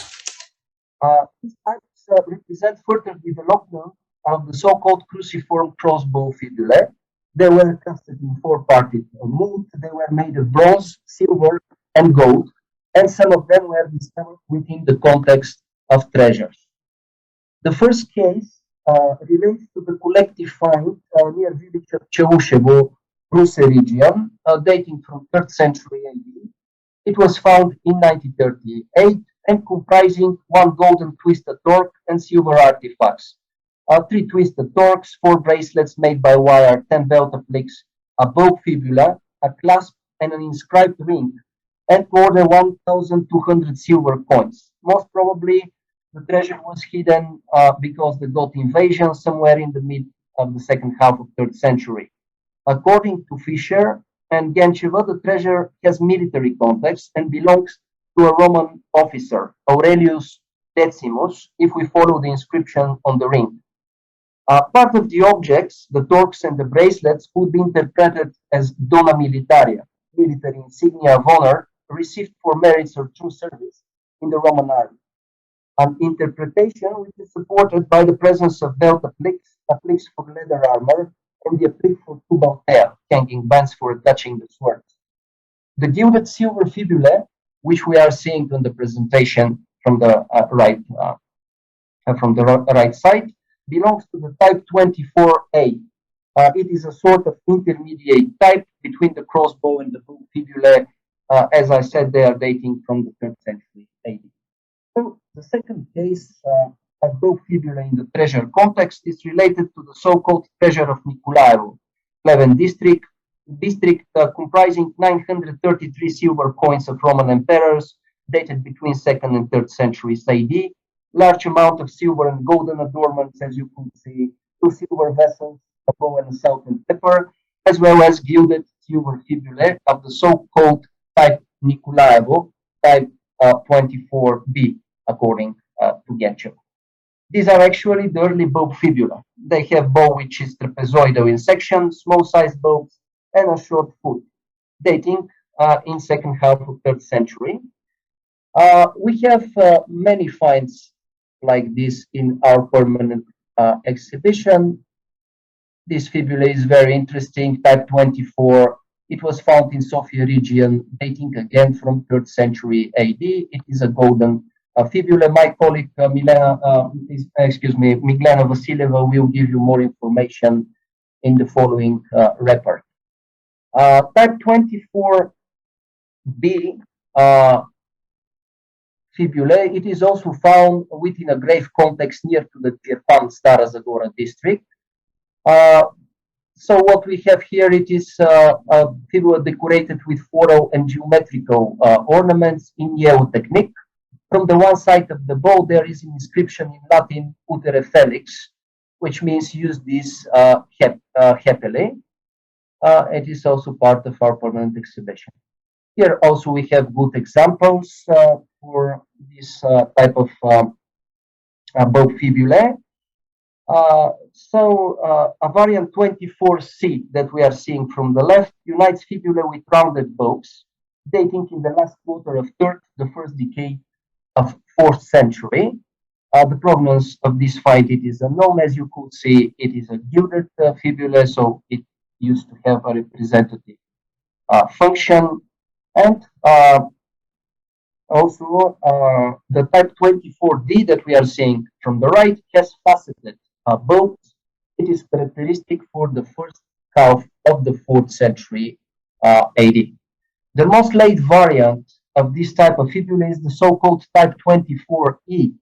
These types represent further development of the so-called cruciform crossbow fibulae. They were casted in four-parted mold. They were made of bronze, silver, and gold, and some of them were discovered within the context of treasures. The first case relates to the collective find near village of Ceaușevo, Ruse region, dating from 3rd century AD. It was found in 1938 and comprising one golden twisted torque and silver artifacts. 3 twisted torques, 4 bracelets made by wire, 10 belt appliques, a bow fibula, a clasp, and an inscribed ring, and more than 1,200 silver coins. Most probably, the treasure was hidden because the Goth invasion somewhere in the mid of the second half of 3rd century. According to Fischer and Gencheva, the treasure has military context and belongs to a Roman officer, Aurelius Decimus, if we follow the inscription on the ring. Part of the objects, the torques and the bracelets, could be interpreted as dona militaria, military insignia of honor received for merits or true service in the Roman army. An interpretation which is supported by the presence of belt appliques for leather armor, and the applique for tubaltea, hanging bands for attaching the swords. The gilded silver fibulae, which we are seeing on the presentation from the right side, belongs to the type 24A. It is a sort of intermediate type between the crossbow and the bow fibulae. As I said, they are dating from the 3rd century AD. So the second case of bow fibulae in the treasure context is related to the so-called treasure of Nicolaevo, Pleven district, comprising 933 silver coins of Roman emperors dated between 2nd and 3rd centuries AD, large amount of silver and golden adornments, as you could see, 2 silver vessels, a bow and salt and pepper, as well as gilded silver fibulae of the so-called type Nicolaevo, type 24B, according to Gencheva. These are actually the early bow fibula. They have bow which is trapezoidal in section, small-sized bows, and a short foot, dating in second half of 3rd century. We have many finds like this in our permanent exhibition. This fibula is very interesting, type 24. It was found in Sofia region, dating again from 3rd century AD. It is a golden fibula. My colleague Miglena Vasilieva will give you more information in the following report. Type 24B fibulae, it is also found within a grave context near to the Tirpan Stara Zagora district. So what we have here, it is a fibula decorated with floral and geometrical ornaments in Yeo technique. From the one side of the bow, there is an inscription in Latin, utere felix, which means use this happily. It is also part of our permanent exhibition. Here also we have good examples for this type of bow fibulae. A variant 24C that we are seeing from the left unites fibula with rounded bows dating in the last quarter of the first decade of 4th century. The provenance of this find it is unknown. As you could see, it is a gilded fibula, so it used to have a representative function. And also, the type 24D that we are seeing from the right has faceted bulbs. It is characteristic for the first half of the 4th century AD. The most late variant of this type of fibula is the so-called type 24E,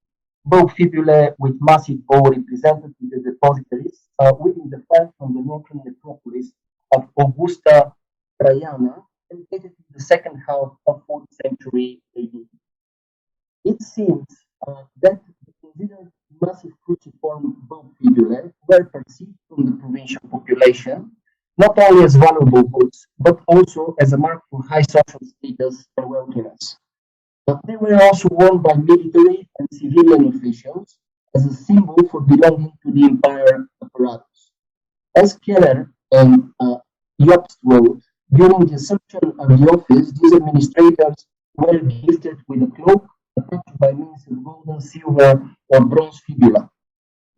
bulb fibula with massive bow represented in the depositories within the find from the northern necropolis of Augusta Traiana, and dated in the second half of 4th century AD. It seems that the considered massive cruciform bulb fibulae were perceived from the provincial population not only as valuable goods, but also as a mark for high social status and wealthiness. But they were also worn by military and civilian officials as a symbol for belonging to the empire apparatus. As Keller and Jobst wrote, during the assumption of the office, these administrators were gifted with a cloak attached by means of golden, silver, or bronze fibula.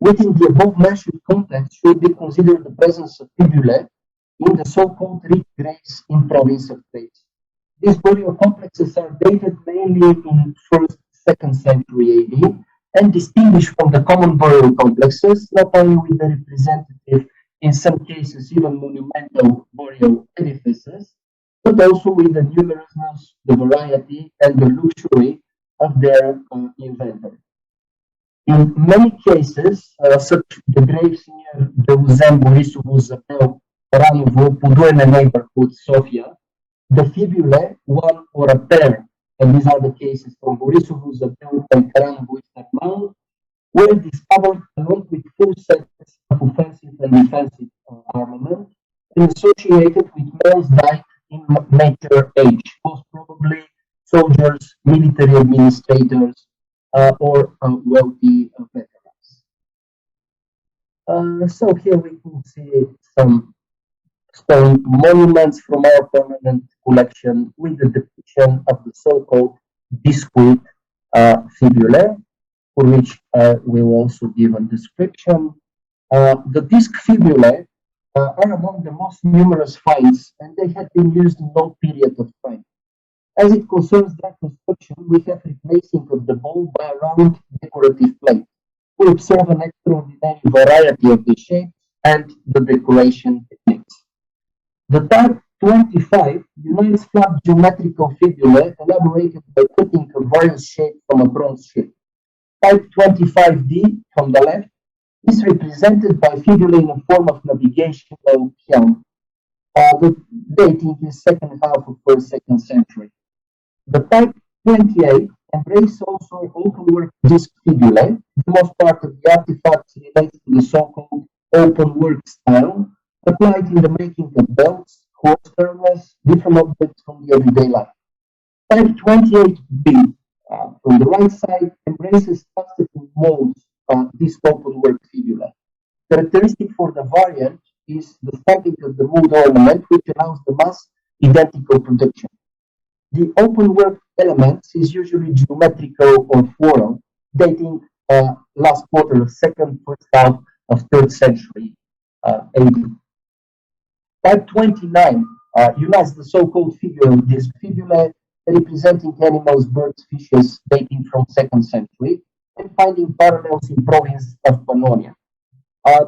Within the above-mentioned context should be considered the presence of fibulae in the so-called rich graves in province of Thrace. These burial complexes are dated mainly in 1st, 2nd century AD and distinguished from the common burial complexes, not only with the representative, in some cases even monumental burial edifices, but also with the numerousness, the variety, and the luxury of their inventory. In many cases, such the graves near the Uzem Borisovul Zapel, Oranovo, Pudoene neighborhood, Sofia, the fibulae, one or a pair, and these are the cases from Borisovul Zapel and Karanovo Istakman, were discovered along with full sets of offensive and defensive armament and associated with males died in mature age, most probably soldiers, military administrators, or wealthy veterans. So here we can see some stone monuments from our permanent collection with the depiction of the so-called discrete fibulae, for which we will also give a description. The disc fibulae are among the most numerous finds, and they have been used in all period of time. As it concerns their construction, we have replacing of the bowl by a round decorative plate. We observe an extraordinary variety of the shapes and the decoration techniques. The type 25 unites flat geometrical fibulae elaborated by cutting of various shapes from a bronze shape. Type 25D from the left is represented by fibulae in a form of navigational helm. The dating is second half of 1st, 2nd century. The type 28 embraces also open-work disc fibulae. The most part of the artifacts relates to the so-called open-work style, applied in the making of belts, horse harness, different objects from the everyday life. Type 28B, from the right side, embraces faceted molds, this open-work fibula. Characteristic for the variant is the stamping of the mold ornament, which allows the mass identical production. The open work elements is usually geometrical or floral, dating last quarter of second, first half of 3rd century AD. Type 29 unites the so-called figure of this fibula representing animals, birds, fishes dating from 2nd century and finding parallels in province of Pannonia.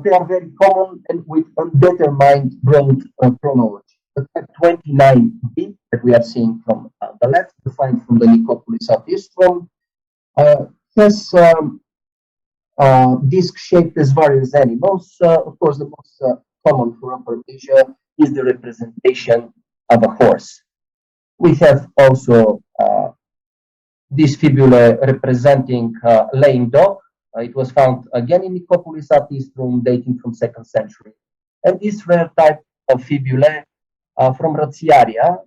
They are very common and with undetermined broad chronology. The type 29B that we are seeing from the left, defined from the Nicopolis of Istrom, has disc-shaped as various animals. Of course, the most common for Upper Asia is the representation of a horse. We have also this fibula representing laying dog. It was found again in Nicopolis at Istrum, dating from 2nd century. And this rare type of fibula from Rotziaria,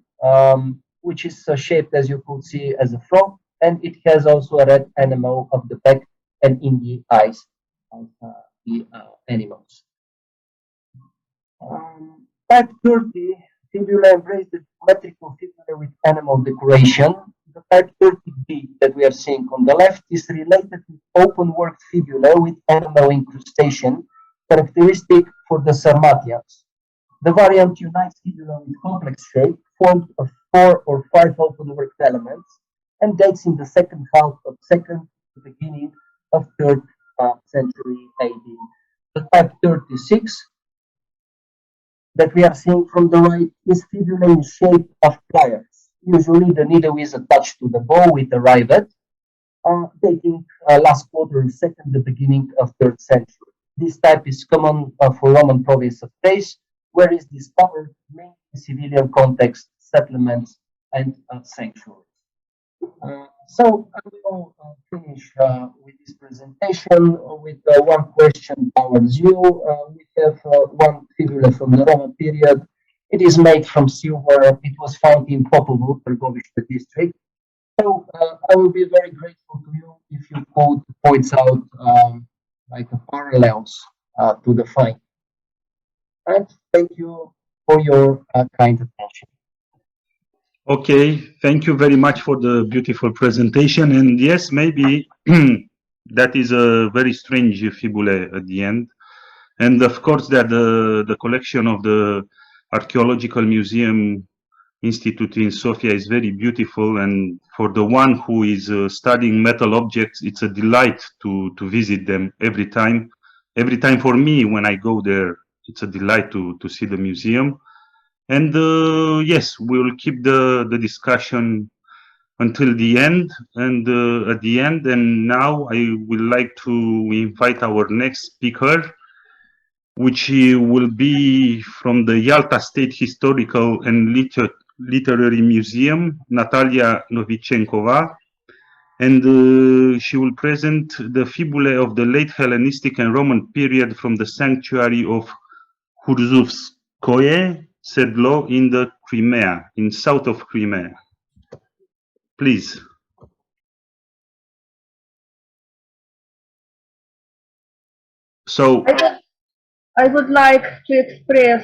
which is shaped, as you could see, as a frog, and it has also a red enamel of the back and in the eyes of the animals. Type 30 fibula embrace the geometrical fibula with animal decoration. The type 30B that we are seeing on the left is related to open-work fibula with animal incrustation, characteristic for the Sarmatians. The variant unites fibula with complex shape, formed of 4 or 5 open-work elements, and dates in the second half of second to beginning of 3rd century AD. The type 36 that we are seeing from the right is fibula in shape of pliers. Usually the needle is attached to the bow with a rivet, dating last quarter of second, the beginning of 3rd century. This type is common for Roman province of Thrace, where it is discovered mainly in civilian context, settlements, and sanctuaries. So I will finish with this presentation with one question towards you. We have one fibula from the Roman period. It is made from silver. It was found in Popovo, Târgoviște district. So I will be very grateful to you if you could point out like parallels to the find. And thank you for your kind attention. Okay, thank you very much for the beautiful presentation. And yes, maybe that is a very strange fibula at the end. And of course that the collection of the Archaeological Museum Institute in Sofia is very beautiful. And for the one who is studying metal objects, it's a delight to visit them every time. Every time for me, when I go there, it's a delight to see the museum. And yes, we will keep the discussion until the end. And at the end, and now I would like to invite our next speaker, which will be from the Yalta State Historical and Literary Museum, Natalia Novichenkova. And she will present the fibulae of the late Hellenistic and Roman period from the sanctuary of Hurzuvskoye Sedlo in the Crimea, in south of Crimea. Please. So I would like to express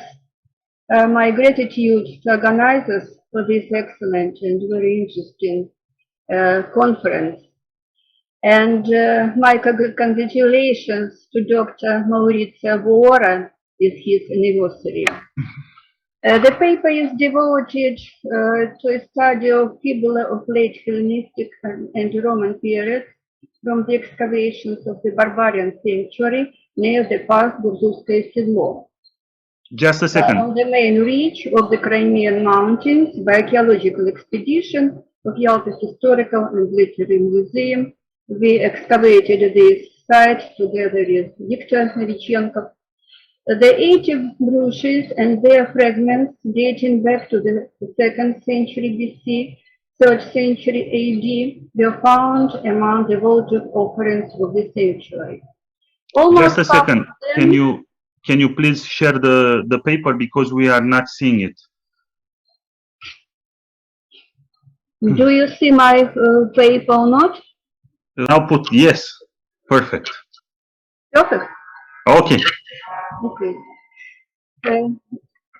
my gratitude to organizers for this excellent and very interesting conference. And my congratulations to Dr. Maurizio Buora with his anniversary. The paper is devoted to a study of fibula of late Hellenistic and Roman periods from the excavations of the barbarian sanctuary near the path Hurzuvskoye Sedlo. Just a second. On the main ridge of the Crimean Mountains by archaeological expedition of Yalta Historical and Literary Museum, we excavated this site together with Viktor Novichenkov. The 80 brooches and their fragments dating back to the 2nd century BC, 3rd century AD were found among the votive offerings of the sanctuary. Just a second. Can you please share the paper because we are not seeing it? Do you see my paper or not? Now put yes. Perfect. Perfect. Okay. Okay.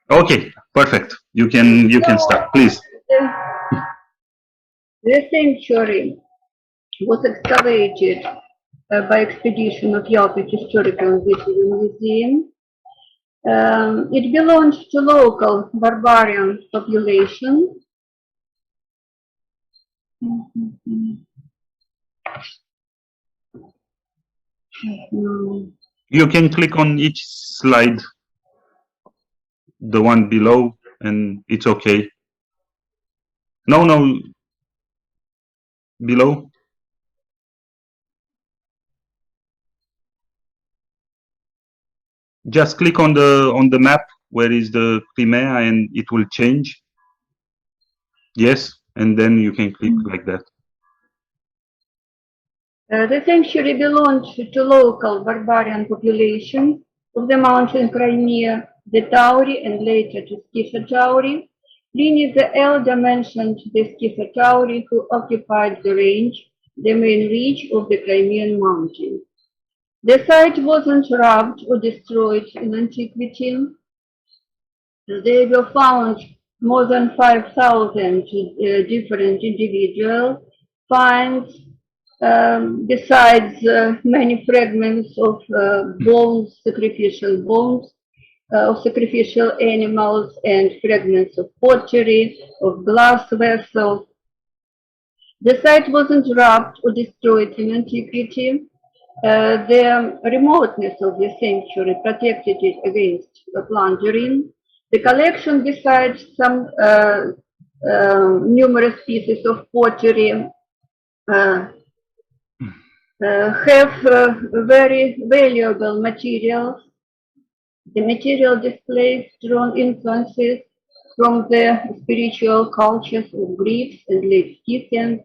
Okay. Perfect. You can start, please. The sanctuary was excavated by expedition of Yalta Historical and Literary Museum. It belonged to local barbarian population. You can click on each slide, the one below, and it's okay. No, below. Just click on the map where is the Crimea and it will change. Yes, and then you can click like that. The sanctuary belonged to local barbarian population of the mountain Crimea, the Tauri, and later to Skytha Tauri. Pliny the Elder mentioned the Skytha Tauri who occupied the range, the main ridge of the Crimean mountain. The site wasn't robbed or destroyed in antiquity. They were found more than 5,000 different individual finds, besides many fragments of bones, sacrificial bones, of sacrificial animals and fragments of pottery, of glass vessels. The site wasn't robbed or destroyed in antiquity. The remoteness of the sanctuary protected it against plundering. The collection, besides some numerous pieces of pottery, have very valuable materials. The material displays strong influences from the spiritual cultures of Greeks and late Scythians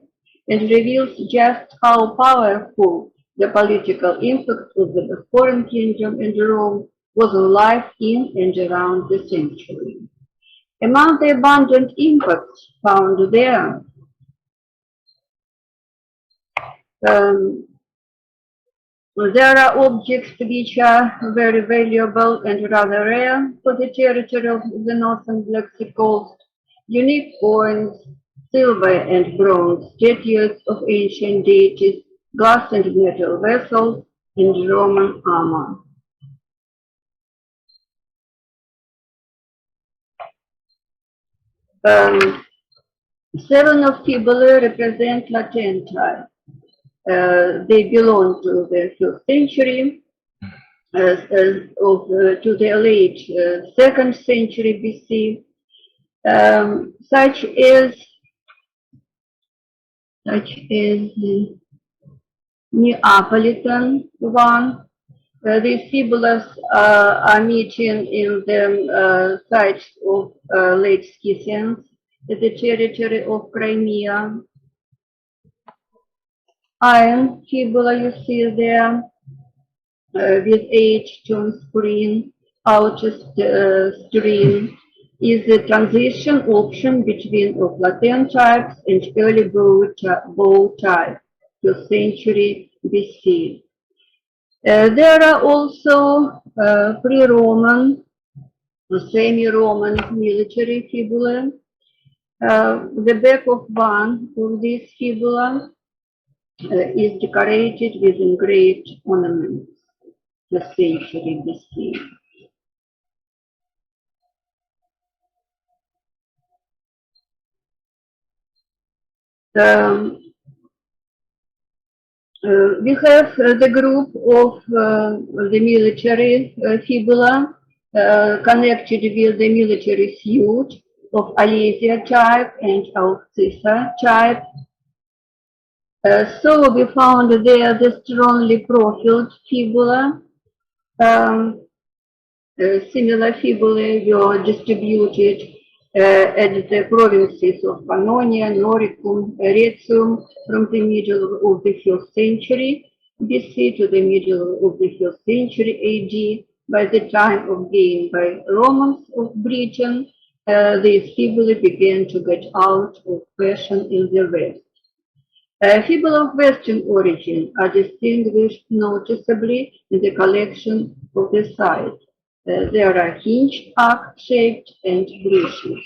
and reveals just how powerful the political impact of the Bosporan kingdom and Rome was alive in and around the sanctuary. Among the abundant impacts found there, there are objects which are very valuable and rather rare for the territory of the northern Black Sea coast. Unique coins, silver and bronze statues of ancient deities, glass and metal vessels, and Roman armor. Seven of fibulae represent Latin type. They belong to the 1st century, to the late 2nd century BC, such as the Neapolitan one. These fibulas are meeting in the sites of late Scythians, the territory of Crimea. Iron fibula you see there, with age turns green, outer stream is the transition option between of Latin types and early bow type, 2nd century BC. There are also pre-Roman, semi-Roman military fibulae. The back of one of these fibula is decorated with engraved ornaments, 2nd century BC. We have the group of the military fibula connected with the military suit of Alesia type and Alcisa type. So we found there the strongly profiled fibula. Similar fibulae were distributed at the provinces of Pannonia, Noricum, Retium from the middle of the 1st century BC to the middle of the 1st century AD. By the time of gain by Romans of Britain, these fibulae began to get out of fashion in the West. Fibula of Western origin are distinguished noticeably in the collection of the site. There are hinged, arc-shaped, and breeches.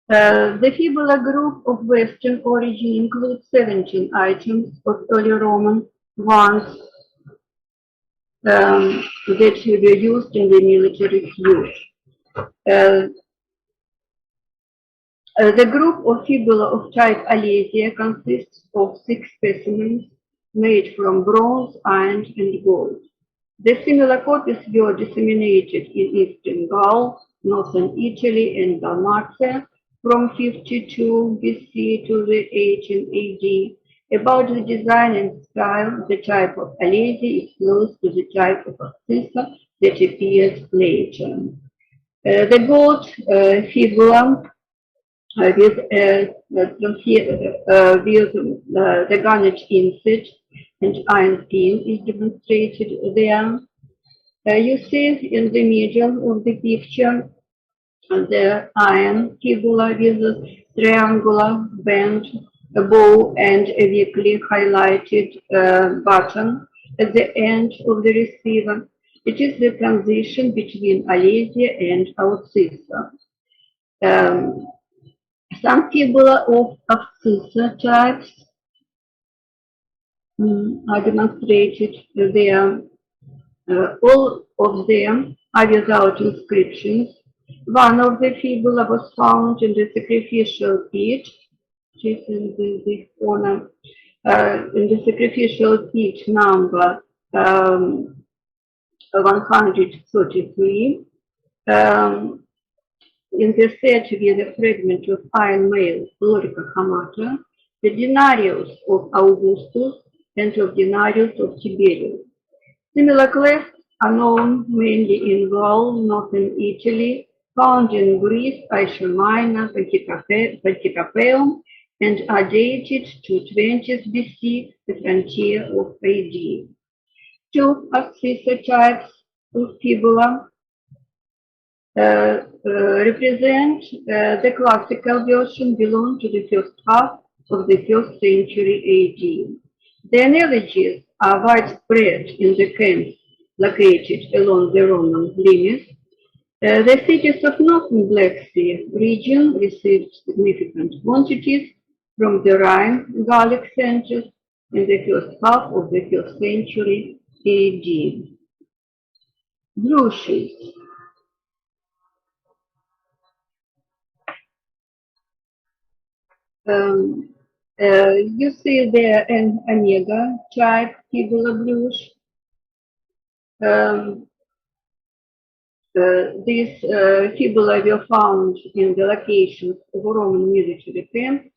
The fibula group of Western origin includes 17 items of early Roman ones that were used in the military use. The group of fibula of type Alesia consists of 6 specimens made from bronze, iron, and gold. The similar copies were disseminated in eastern Gaul, northern Italy, and Dalmatia from 52 BC to the 18 AD. About the design and style, the type of Alesia is close to the type of Alcisa that appears later. The gold fibula with the garnet inset and iron pin is demonstrated there. You see in the middle of the picture the iron fibula with a triangular band, a bow, and a weakly highlighted button. at the end of the receiver. It is the transition between alesia and abscissa. Some fibula of abscissa types are demonstrated there. All of them are without inscriptions. One of the fibula was found in the sacrificial pit, which is in this corner, in the sacrificial pit number 133. In the set with a fragment of iron male Lorica hamata, the denarius of Augustus and of denarius of Tiberius. Similar clefts are known mainly in Gaul, northern Italy, found in Greece, Asia Minor, Pantikapeum, and are dated to 20th BC, the frontier of AD. Two abscissa types of fibula represent the classical version belong to the first half of the 1st century AD. The analogies are widespread in the camps located along the Roman limits. The cities of northern Black Sea region received significant quantities from the Rhine Gallic centers in the first half of the 1st century AD. Brushes. You see there an omega type fibula brush. These fibula were found in the locations of Roman military camps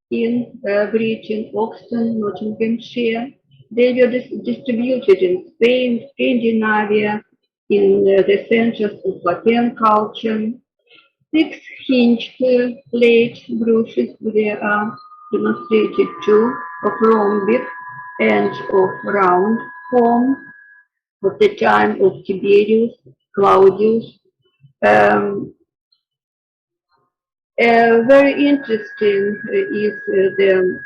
in Britain, Oxton, Nottinghamshire. They were distributed in Spain, Scandinavia, in the centers of Latin culture. 6-inch plate brushes there are demonstrated too, of rhombic and of round form of the time of Tiberius, Claudius. Very interesting is the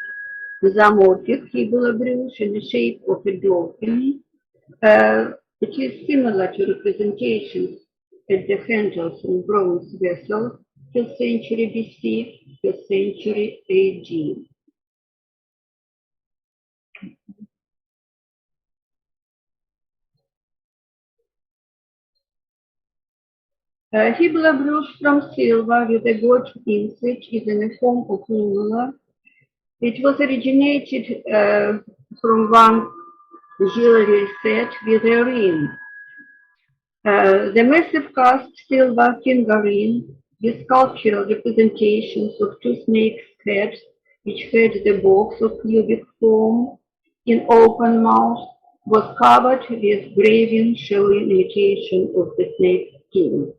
zoomorphic fibula brush in the shape of a dolphin. It is similar to representations at the handles in bronze vessels, 1st century BC, 1st century AD. Fibula brush from silver with a gold inset is in the form of lumina. It was originated from one jewelry set with a ring. The massive cast silver finger ring with sculptural representations of two snakes' heads, which had the box of cubic form in open mouth, was covered with graving showing imitation of the snake's skin.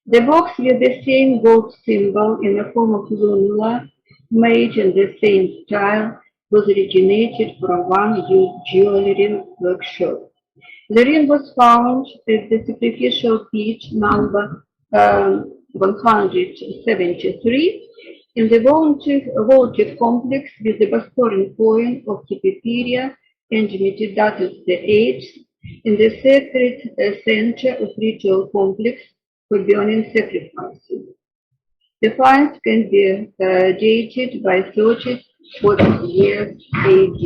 The box with the same gold symbol in the form of lunula, made in the same style, was originated from one jewelry workshop. The ring was found at the sacrificial pit number 173 in the vaulted complex with the Bosphorian coin of Kipiperia and Mithridates VIII in the sacred center of ritual complex for burning sacrifices. The finds can be dated by 30 40 years AD.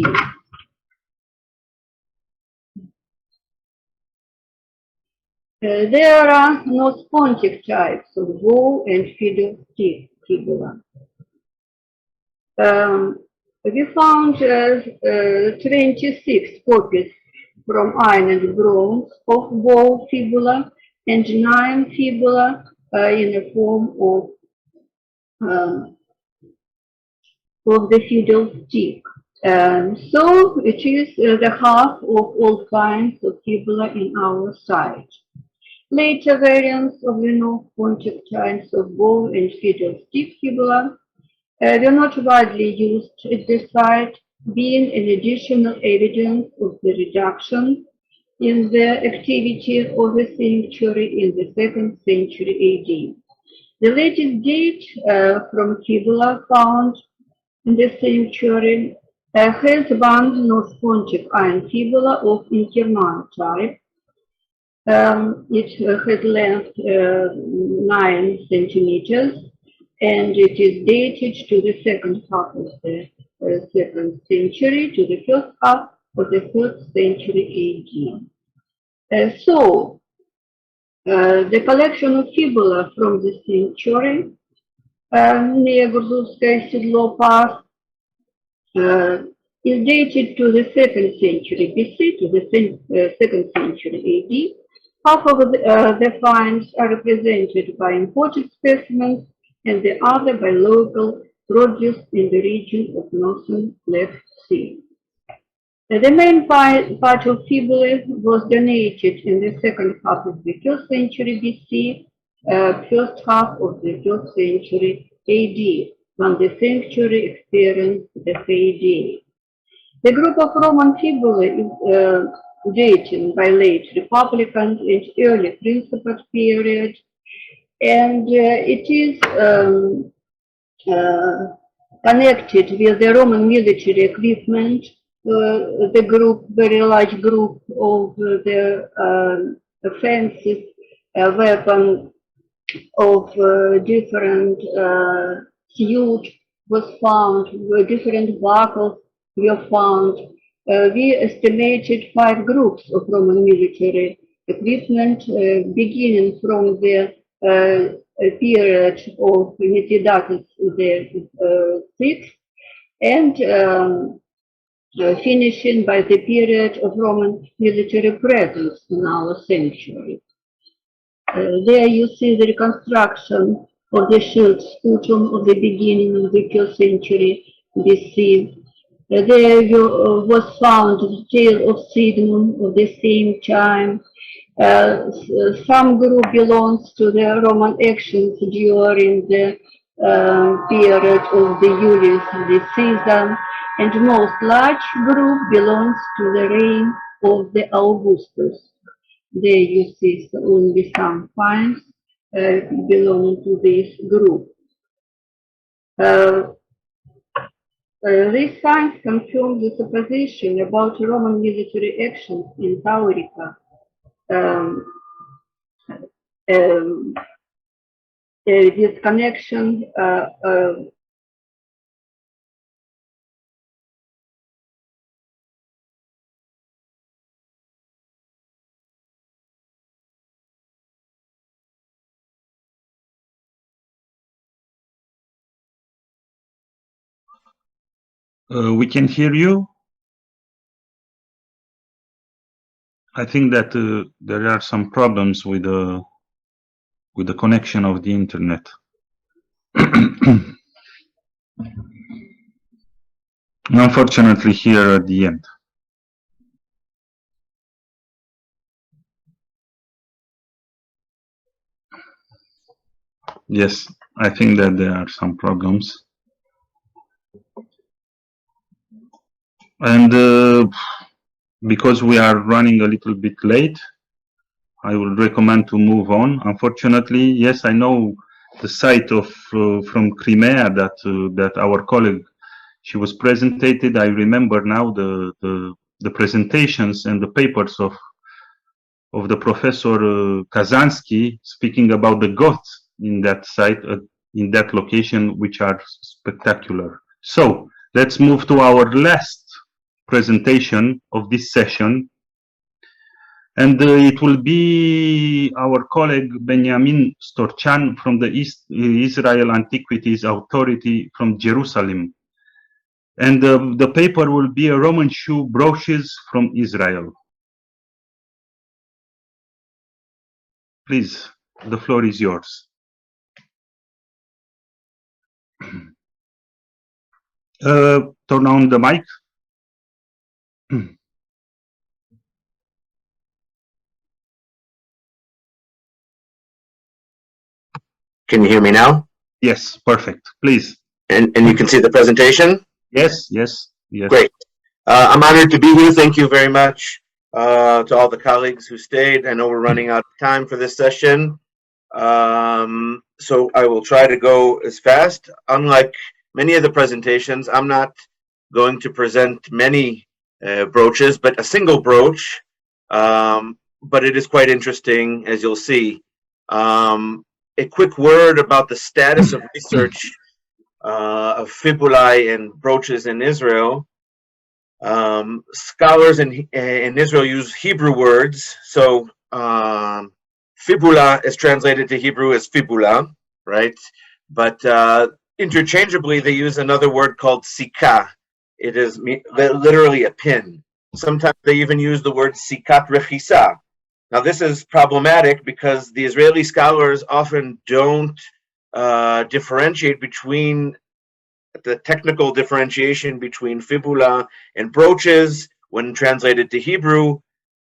There are no spontic types of bow and fiddlestick fibula. We found 26 copies from iron and bronze of bow fibula and 9 fibula in the form of the fiddlestick. So it is the half of all kinds of fibula in our site. Later variants of the non-spontic types of bow and fiddlestick fibula were not widely used at the site, being an additional evidence of the reduction in the activity of the sanctuary in the 2nd century AD. The latest date from fibula found in the sanctuary has one non-spongic iron fibula of Inkerman type. It has length 9 centimeters, and it is dated to the second half of the 2nd century to the first half of the 3rd century AD. The collection of fibula from the century near Gurdulskaya Sedlo Pass is dated to the 2nd century BC to the 2nd century AD. Half of the finds are represented by imported specimens and the other by local produce in the region of northern Black Sea. The main part of fibulae was donated in the second half of the 1st century BC, first half of the 3rd century AD, when the sanctuary experienced the fading. The group of Roman fibulae is dating by late Republican and early Principate period, and it is connected with the Roman military equipment. The group, very large group of the offensive weapons of different suit was found, different buckles were found. We estimated 5 groups of Roman military equipment, beginning from the period of Mithridates the sixth, and finishing by the period of Roman military presence in our sanctuary. There you see the reconstruction of the shield sputum of the beginning of the 1st century BC. There was found the tail of signum of the same time. Some group belongs to the Roman actions during the period of the Julius Caesar, and most large group belongs to the reign of the Augustus. There you see only some finds belonging to this group. These finds confirm the supposition about Roman military actions in Taurica. This connection We can hear you. I think that there are some problems with the connection of the internet. Unfortunately, here at the end. Yes, I think that there are some problems. And because we are running a little bit late, I would recommend to move on. Unfortunately, yes, I know the site of from Crimea that our colleague, she was presented. I remember now the presentations and the papers of the Professor Kazansky speaking about the Goths in that site, in that location, which are spectacular. So let's move to our last presentation of this session, and it will be our colleague Benjamin Storchan from the Israel Antiquities Authority from Jerusalem, and the paper will be a Roman shoe brooches from Israel. Please, the floor is yours. Turn on the mic. Can you hear me now? Yes, perfect. Please. And you can see the presentation? Yes, yes, yes. Great. I'm honored to be here. Thank you very much to all the colleagues who stayed. I know we're running out of time for this session. So I will try to go as fast. Unlike many of the presentations, I'm not going to present many brooches, but a single brooch. But it is quite interesting, as you'll see. A quick word about the status of research of fibulae and brooches in Israel. Scholars in Israel use Hebrew words. So fibula is translated to Hebrew as fibula, right? But interchangeably, they use another word called sikah. It is literally a pin. Sometimes they even use the word sikat rechisa. Now, this is problematic because the Israeli scholars often don't differentiate between the technical differentiation between fibula and brooches when translated to Hebrew.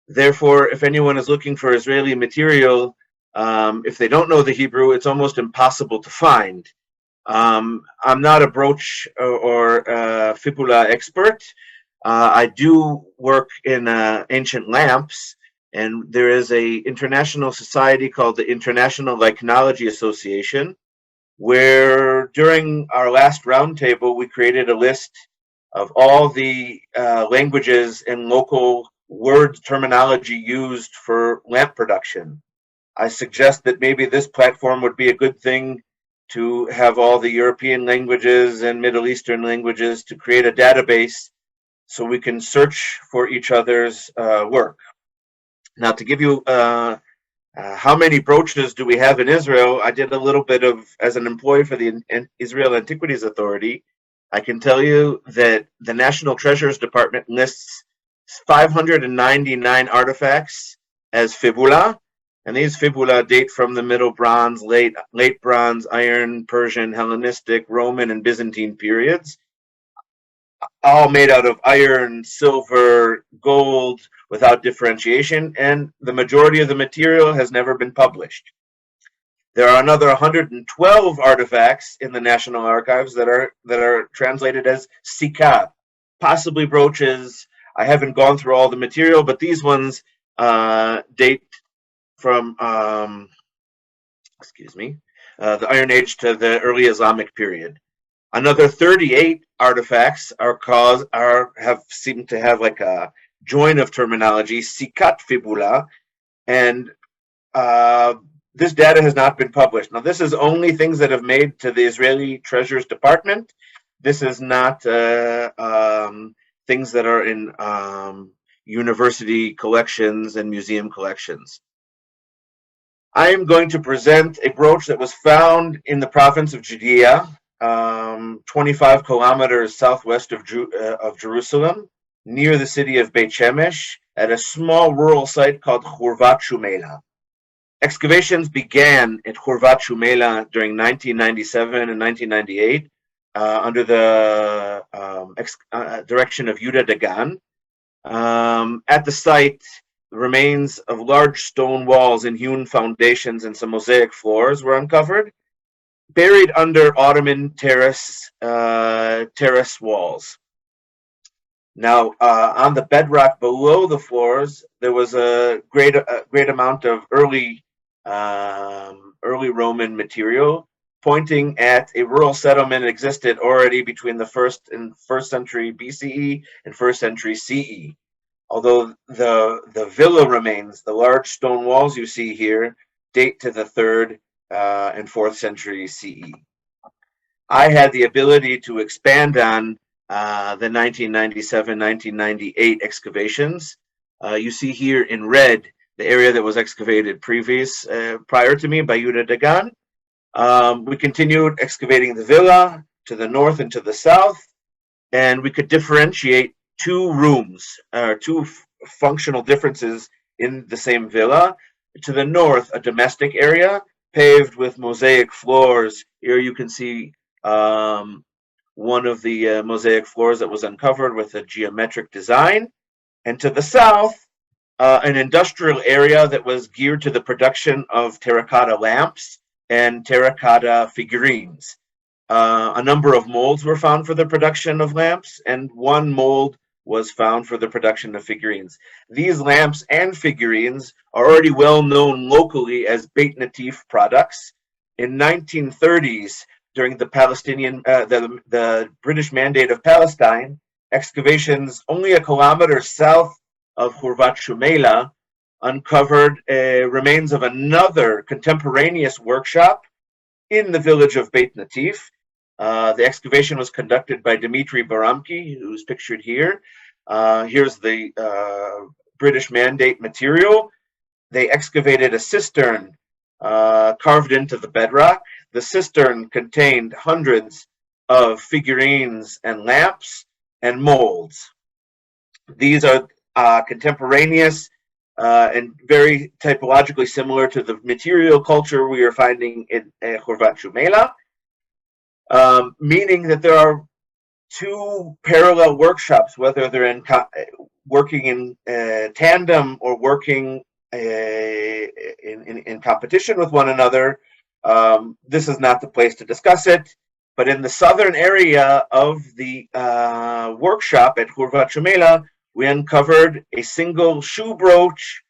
Therefore, if anyone is looking for Israeli material, if they don't know the Hebrew, it's almost impossible to find. I'm not a brooch or fibula expert. I do work in ancient lamps, and there is a international society called the International Lichenology Association, where during our last roundtable, we created a list of all the languages and local word terminology used for lamp production. I suggest that maybe this platform would be a good thing to have all the European languages and Middle Eastern languages to create a database so we can search for each other's work. Now, to give you how many brooches do we have in Israel? I did a little bit of, as an employee for the Israel Antiquities Authority, I can tell you that the National Treasures Department lists 599 artifacts as fibula, and these fibula date from the Middle Bronze, late Bronze, Iron, Persian, Hellenistic, Roman, and Byzantine periods, all made out of iron, silver, gold, without differentiation, and the majority of the material has never been published. There are another 112 artifacts in the National Archives that are translated as sikah, possibly brooches. I haven't gone through all the material, but these ones date from the Iron Age to the early Islamic period. Another 38 artifacts seem to have like a join of terminology, sikat fibula, and this data has not been published. Now, this is only things that have made to the Israeli Treasures Department. This is not things that are in university collections and museum collections. I am going to present a brooch that was found in the province of Judea, 25 kilometers southwest of Jerusalem, near the city of Beit Shemesh, at a small rural site called Churvat Shumela. Excavations began at Churvat Shumela during 1997 and 1998 under the direction of Yehuda Dagan. At the site, remains of large stone walls and hewn foundations and some mosaic floors were uncovered, buried under Ottoman terrace walls. Now, on the bedrock below the floors, there was a great amount of early Roman material, pointing at a rural settlement existed already between the first century BCE and 1st century CE. Although the villa remains, the large stone walls you see here date to the 3rd and 4th century CE. I had the ability to expand on the 1997-1998 excavations. You see here in red the area that was excavated prior to me by Yehuda Dagan. We continued excavating the villa to the north and to the south, and we could differentiate two rooms, two functional differences in the same villa. To the north, a domestic area paved with mosaic floors. Here you can see one of the mosaic floors that was uncovered with a geometric design. And to the south, an industrial area that was geared to the production of terracotta lamps and terracotta figurines. A number of molds were found for the production of lamps, and one mold was found for the production of figurines. These lamps and figurines are already well known locally as Beit Natif products. In 1930s, during the Palestinian, the British Mandate of Palestine, excavations only a kilometer south of Khurvat Shumela uncovered remains of another contemporaneous workshop in the village of Beit Natif. The excavation was conducted by Dmitry Baramki, who's pictured here. Here's the British Mandate material. They excavated a cistern carved into the bedrock. The cistern contained hundreds of figurines and lamps and molds. These are contemporaneous and very typologically similar to the material culture we are finding in Khurvat Shumela, meaning that there are two parallel workshops, whether they're working in tandem or working in competition with one another. This is not the place to discuss it, but in the southern area of the workshop at Khurvat Shumela, we uncovered a single shoe brooch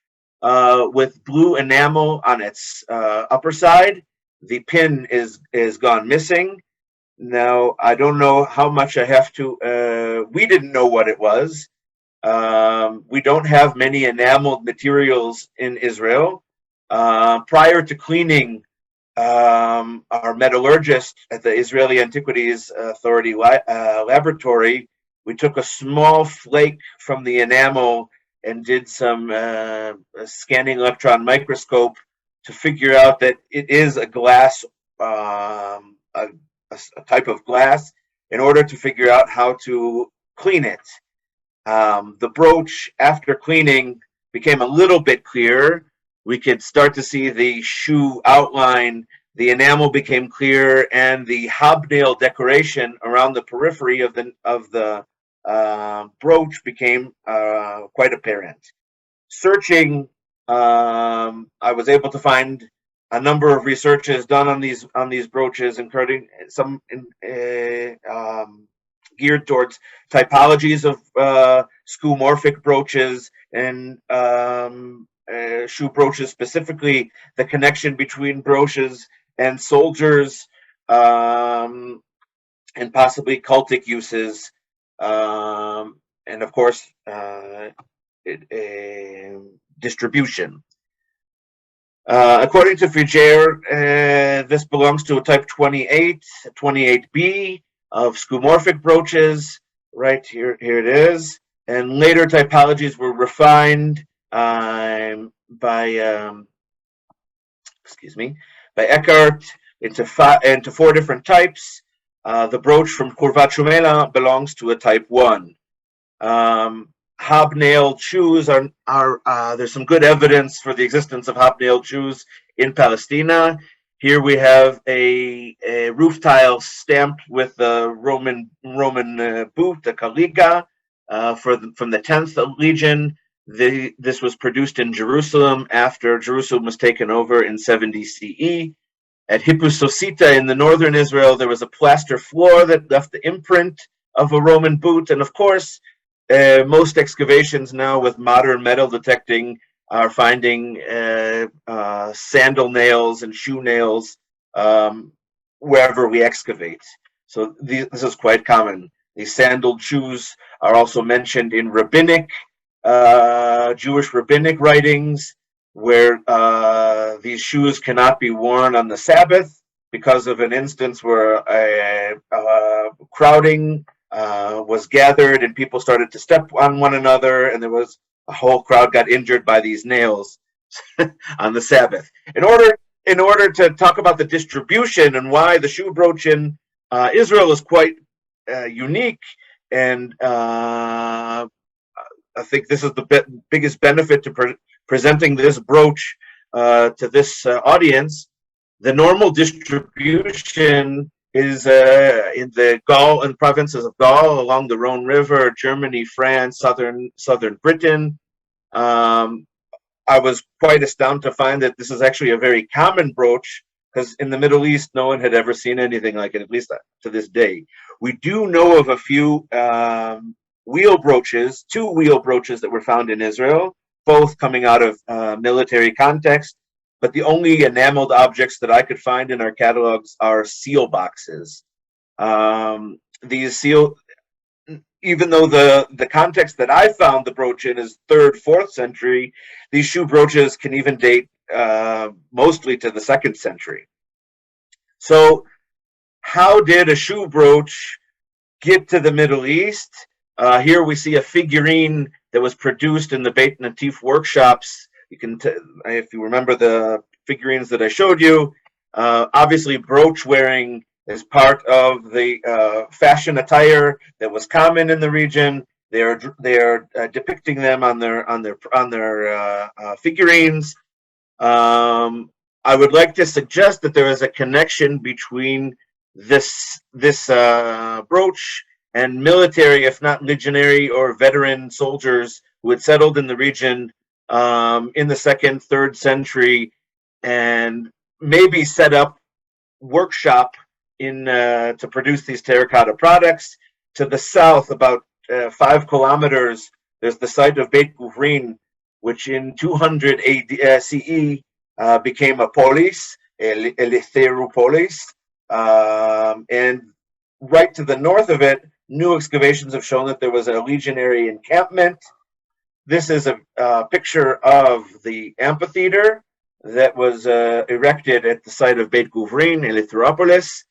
with blue enamel on its upper side. The pin is gone missing. Now, I don't know how much I have to, we didn't know what it was. We don't have many enameled materials in Israel. Prior to cleaning, our metallurgist at the Israeli Antiquities Authority laboratory, we took a small flake from the enamel and did some scanning electron microscope to figure out that it is a glass, a type of glass, in order to figure out how to clean it. The brooch, after cleaning, became a little bit clearer. We could start to see the shoe outline. The enamel became clear, and the hobnail decoration around the periphery of the brooch became quite apparent. Searching, I was able to find a number of researches done on these brooches, including some geared towards typologies of skeuomorphic brooches and shoe brooches, specifically the connection between brooches and soldiers, and possibly cultic uses, and of course distribution. According to Figer, this belongs to a type 28B of skeuomorphic brooches. Right here it is. And later typologies were refined by Eckhart into 4 different types. The brooch from Khurvat Shumela belongs to a type 1. Hobnailed shoes are there's some good evidence for the existence of hobnailed shoes in Palestina. Here we have a roof tile stamped with the Roman boot, the Kaliga, from the 10th Legion. This was produced in Jerusalem after Jerusalem was taken over in 70 CE. At Hippusosita in the northern Israel, there was a plaster floor that left the imprint of a Roman boot. And of course, most excavations now with modern metal detecting are finding sandal nails and shoe nails wherever we excavate. So this is quite common. These sandaled shoes are also mentioned in rabbinic, Jewish rabbinic writings, where these shoes cannot be worn on the Sabbath because of an instance where crowding was gathered and people started to step on one another, and there was a whole crowd got injured by these nails on the Sabbath. In order to talk about the distribution and why the shoe brooch in Israel is quite unique, and I think this is the biggest benefit to presenting this brooch to this audience. The normal distribution is in the Gaul and provinces of Gaul along the Rhone River, Germany, France, southern Britain. I was quite astounded to find that this is actually a very common brooch, because in the Middle East, no one had ever seen anything like it, at least to this day. We do know of a few wheel brooches, 2 wheel brooches that were found in Israel, both coming out of military context. But the only enameled objects that I could find in our catalogs are seal boxes. These seal even though the context that I found the brooch in is 3rd, 4th century, these shoe brooches can even date mostly to the 2nd century. So how did a shoe brooch get to the Middle East? Here we see a figurine that was produced in the Beit Natif workshops. You can, if you remember the figurines that I showed you, obviously brooch wearing is part of the fashion attire that was common in the region. They are depicting them on their figurines. I would like to suggest that there is a connection between this brooch and military, if not legionary or veteran soldiers who had settled in the region in the 2nd, 3rd century, and maybe set up workshop in to produce these terracotta products. To the south, about 5 kilometers, there's the site of Beit Guvrin, which in 200 AD, CE became a polis, Eleutheropolis, and right to the north of it, new excavations have shown that there was a legionary encampment. This is a picture of the amphitheater that was erected at the site of Beit Guvrin, Eleutheropolis,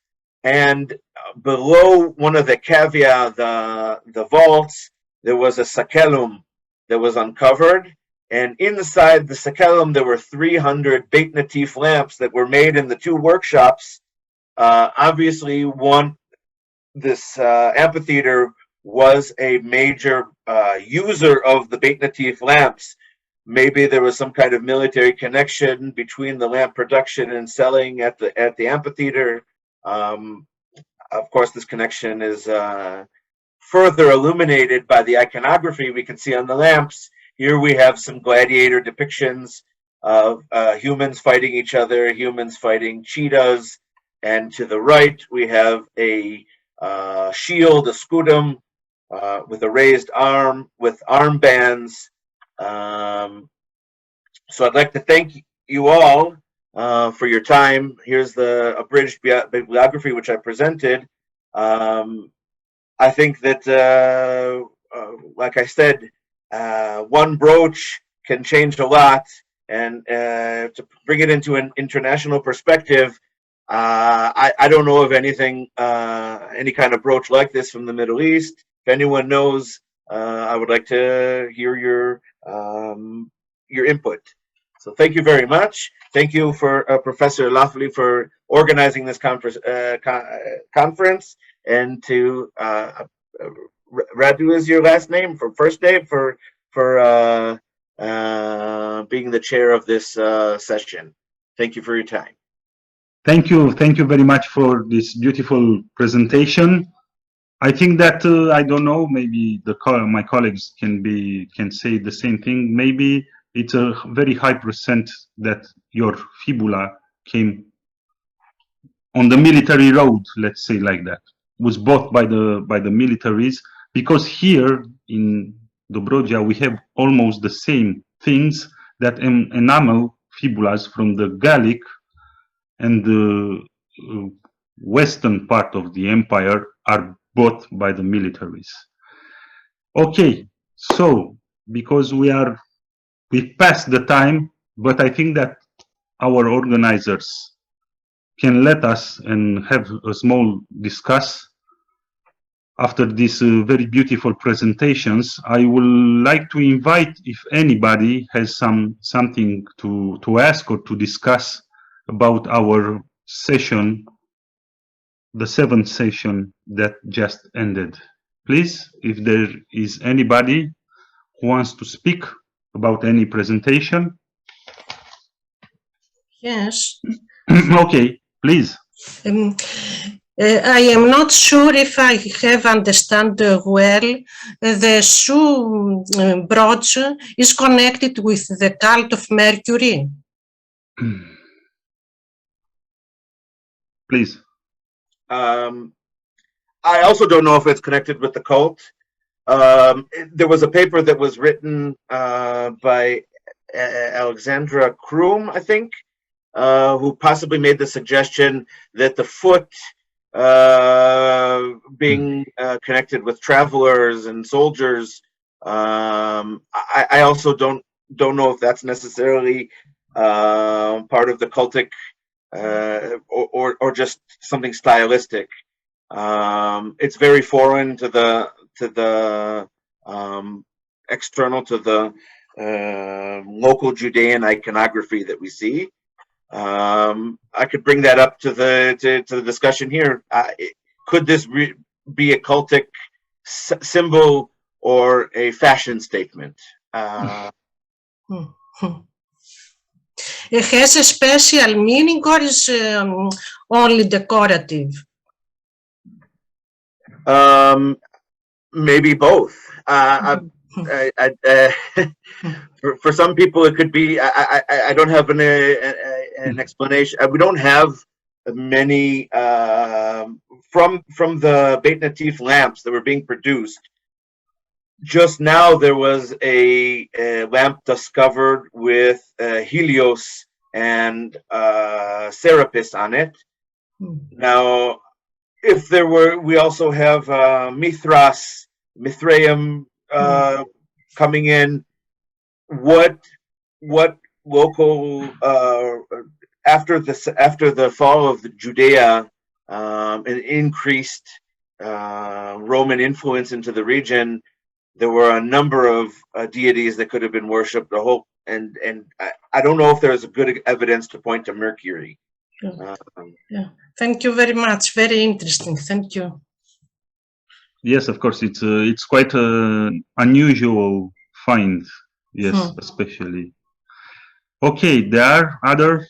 and below one of the cavea, the vaults, there was a sakelum that was uncovered. And inside the sakelum, there were 300 Beit Natif lamps that were made in the 2 workshops. Obviously, this amphitheater was a major user of the Beit Natif lamps. Maybe there was some kind of military connection between the lamp production and selling at the amphitheater. Of course, this connection is further illuminated by the iconography we can see on the lamps. Here we have some gladiator depictions of humans fighting each other, humans fighting cheetahs, and to the right we have a shield, a scudum, with a raised arm, with armbands. So I'd like to thank you all for your time. Here's the abridged bibliography which I presented. I think that, like I said, one brooch can change a lot, and to bring it into an international perspective, I don't know of anything, any kind of brooch like this from the Middle East. If anyone knows, I would like to hear your input. So thank you very much. Thank you for Professor Lafley for organizing this conference, and to Radu is your last name, for first name, for being the chair of this session. Thank you for your time. Thank you very much for this beautiful presentation. I think that I don't know, maybe my colleagues can say the same thing. Maybe it's a very high percent that your fibula came on the military road, let's say like that, was bought by the militaries, because here in Dobroja we have almost the same things that enamel fibulas from the Gallic and the western part of the empire are bought by the militaries. Okay, so because we passed the time, but I think that our organizers can let us and have a small discuss after these very beautiful presentations. I would like to invite, if anybody has something to ask or to discuss about our session, the 7th session that just ended. Please, if there is anybody who wants to speak about any presentation. Yes. Okay, please. I am not sure if I have understood well. The shoe brooch is connected with the cult of Mercury. Please. I also don't know if it's connected with the cult. There was a paper that was written by Alexandra Kroom, I think, who possibly made the suggestion that the foot being connected with travelers and soldiers. I also don't know if that's necessarily part of the cultic or just something stylistic. It's very foreign to the external to the local Judean iconography that we see. I could bring that up to the discussion here. Could this be a cultic symbol or a fashion statement? It has a special meaning, or is only decorative? Maybe both. For some people, it could be. I don't have an explanation. We don't have many from the Beit Natif lamps that were being produced. Just now, there was a lamp discovered with Helios and Serapis on it. Now, if there were, we also have Mithraeum coming in. What local after the fall of Judea and increased Roman influence into the region, there were a number of deities that could have been worshipped. And I don't know if there's good evidence to point to Mercury. Yeah. Thank you very much. Very interesting. Thank you. Yes, of course, it's quite an unusual find. Yes, especially. Okay, there are other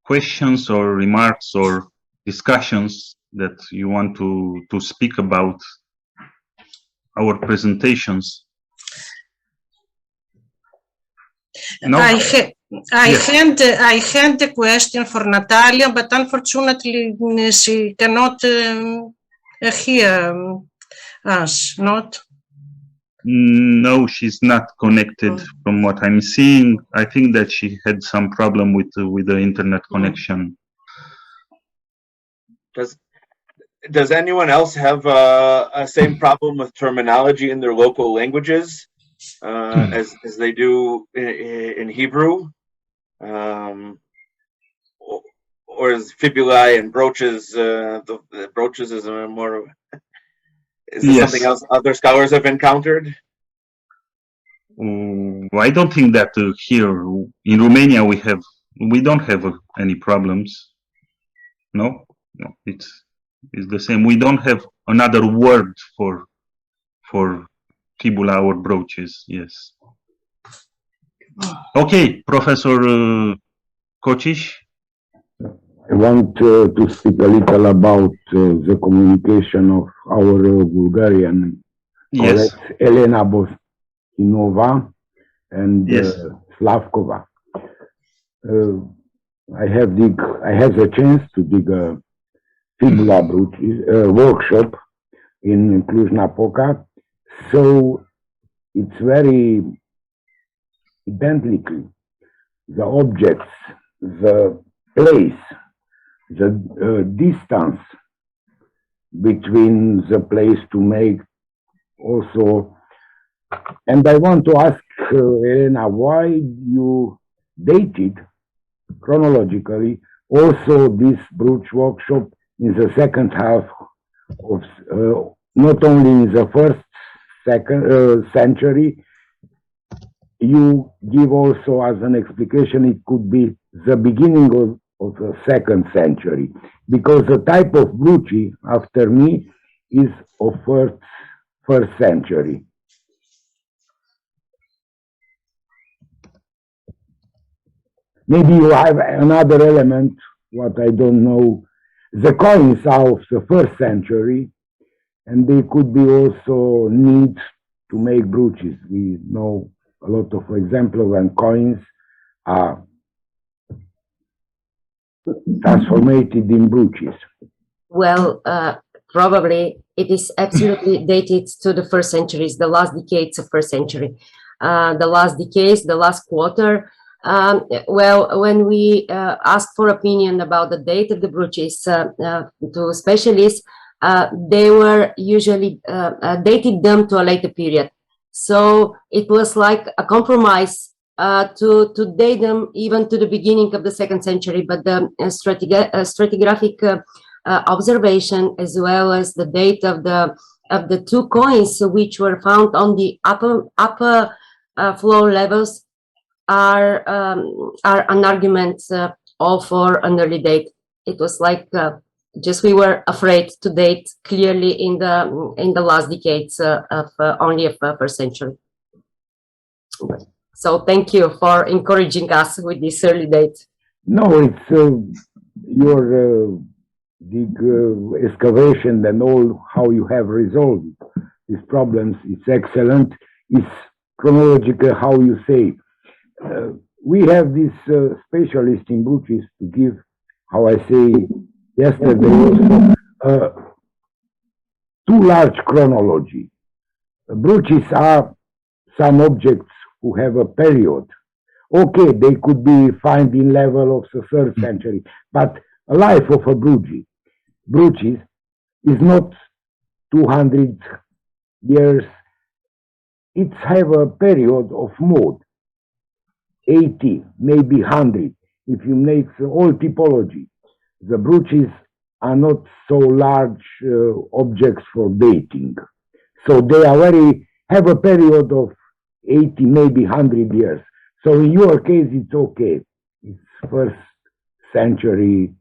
questions or remarks or discussions that you want to speak about our presentations? No? I had a question for Natalia, but unfortunately she cannot hear us, not? No, she's not connected from what I'm seeing. I think that she had some problem with the internet connection. Does anyone else have a same problem with terminology in their local languages as they do in Hebrew? Or is fibulae and brooches, the brooches is a more, is it something else other scholars have encountered? I don't think that here in Romania we don't have any problems. No, it's the same. We don't have another word for fibula or brooches. Yes. Okay, Professor Kocic. I want to speak a little about the communication of our Bulgarian colleagues, Elena Boskinova and Slavkova. I had the chance to dig a fibula workshop in Cluj-Napoca, so it's very identical. The objects, the place, the distance between the place to make also. And I want to ask Elena, why you dated chronologically also this brooch workshop in the second half of not only in the first century. You give also as an explication it could be the beginning of the 2nd century, because the type of brooch after me is of first century. Maybe you have another element, what I don't know. The coins are of the 1st century, and they could be also neat to make brooches. We know a lot of examples when coins are transformed in brooches. Well, probably it is absolutely dated to the 1st century, the last decades of 1st century. The last decades, the last quarter, Well, when we asked for opinion about the date of the brooches to specialists, they were usually dated them to a later period. So it was like a compromise to date them even to the beginning of the 2nd century, but the stratigraphic observation, as well as the date of the 2 coins which were found on the upper floor levels, are an argument all for an early date. It was like just we were afraid to date clearly in the last decades of only of 1st century. So thank you for encouraging us with this early date. No, it's your big excavation and all how you have resolved these problems. It's excellent. It's chronological, how you say. We have this specialist in brooches to give, how I say yesterday also, too large chronology. Brooches are some objects who have a period. Okay, they could be found in level of the 3rd century, but a life of a brooches is not 200 years. It have a period of mode. 80, maybe 100, if you make the whole typology. The brooches are not so large objects for dating. So they are have a period of 80, maybe 100 years. So in your case, it's okay. It's 1st century,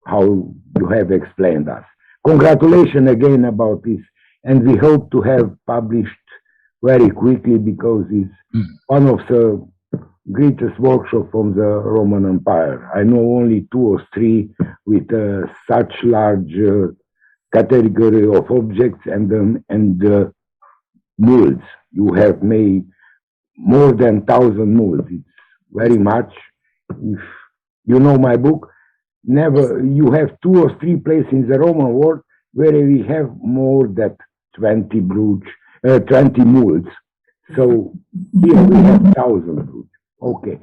how you have explained us. Congratulations again about this. And we hope to have published very quickly, because it's one of the greatest workshops from the Roman Empire. I know only 2 or 3 with such large category of objects and molds. You have made more than 1,000 molds. It's very much. If you know my book, never you have 2 or 3 places in the Roman world where we have more than 20 molds. So here we have 1,000 molds. Okay.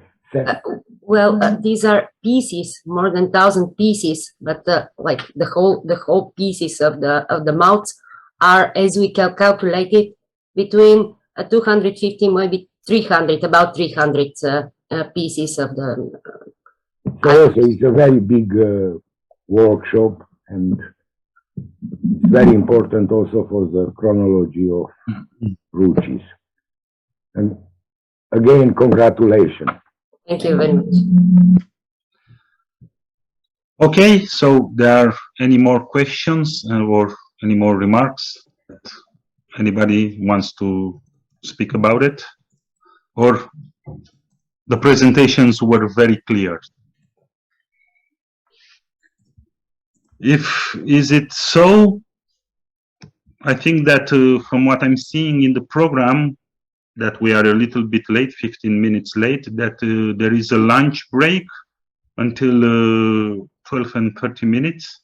Well, these are pieces, more than 1,000 pieces, but like the whole pieces of the mouths are, as we calculated, between 250, maybe 300, about 300 pieces of the. So also it's a very big workshop, and it's very important also for the chronology of brooches. And again, congratulations. Thank you very much. Okay, so there are any more questions or any more remarks? Anybody wants to speak about it? Or the presentations were very clear? Is it so? I think that from what I'm seeing in the program, that we are a little bit late, 15 minutes late, that there is a lunch break until 12 and 30 minutes.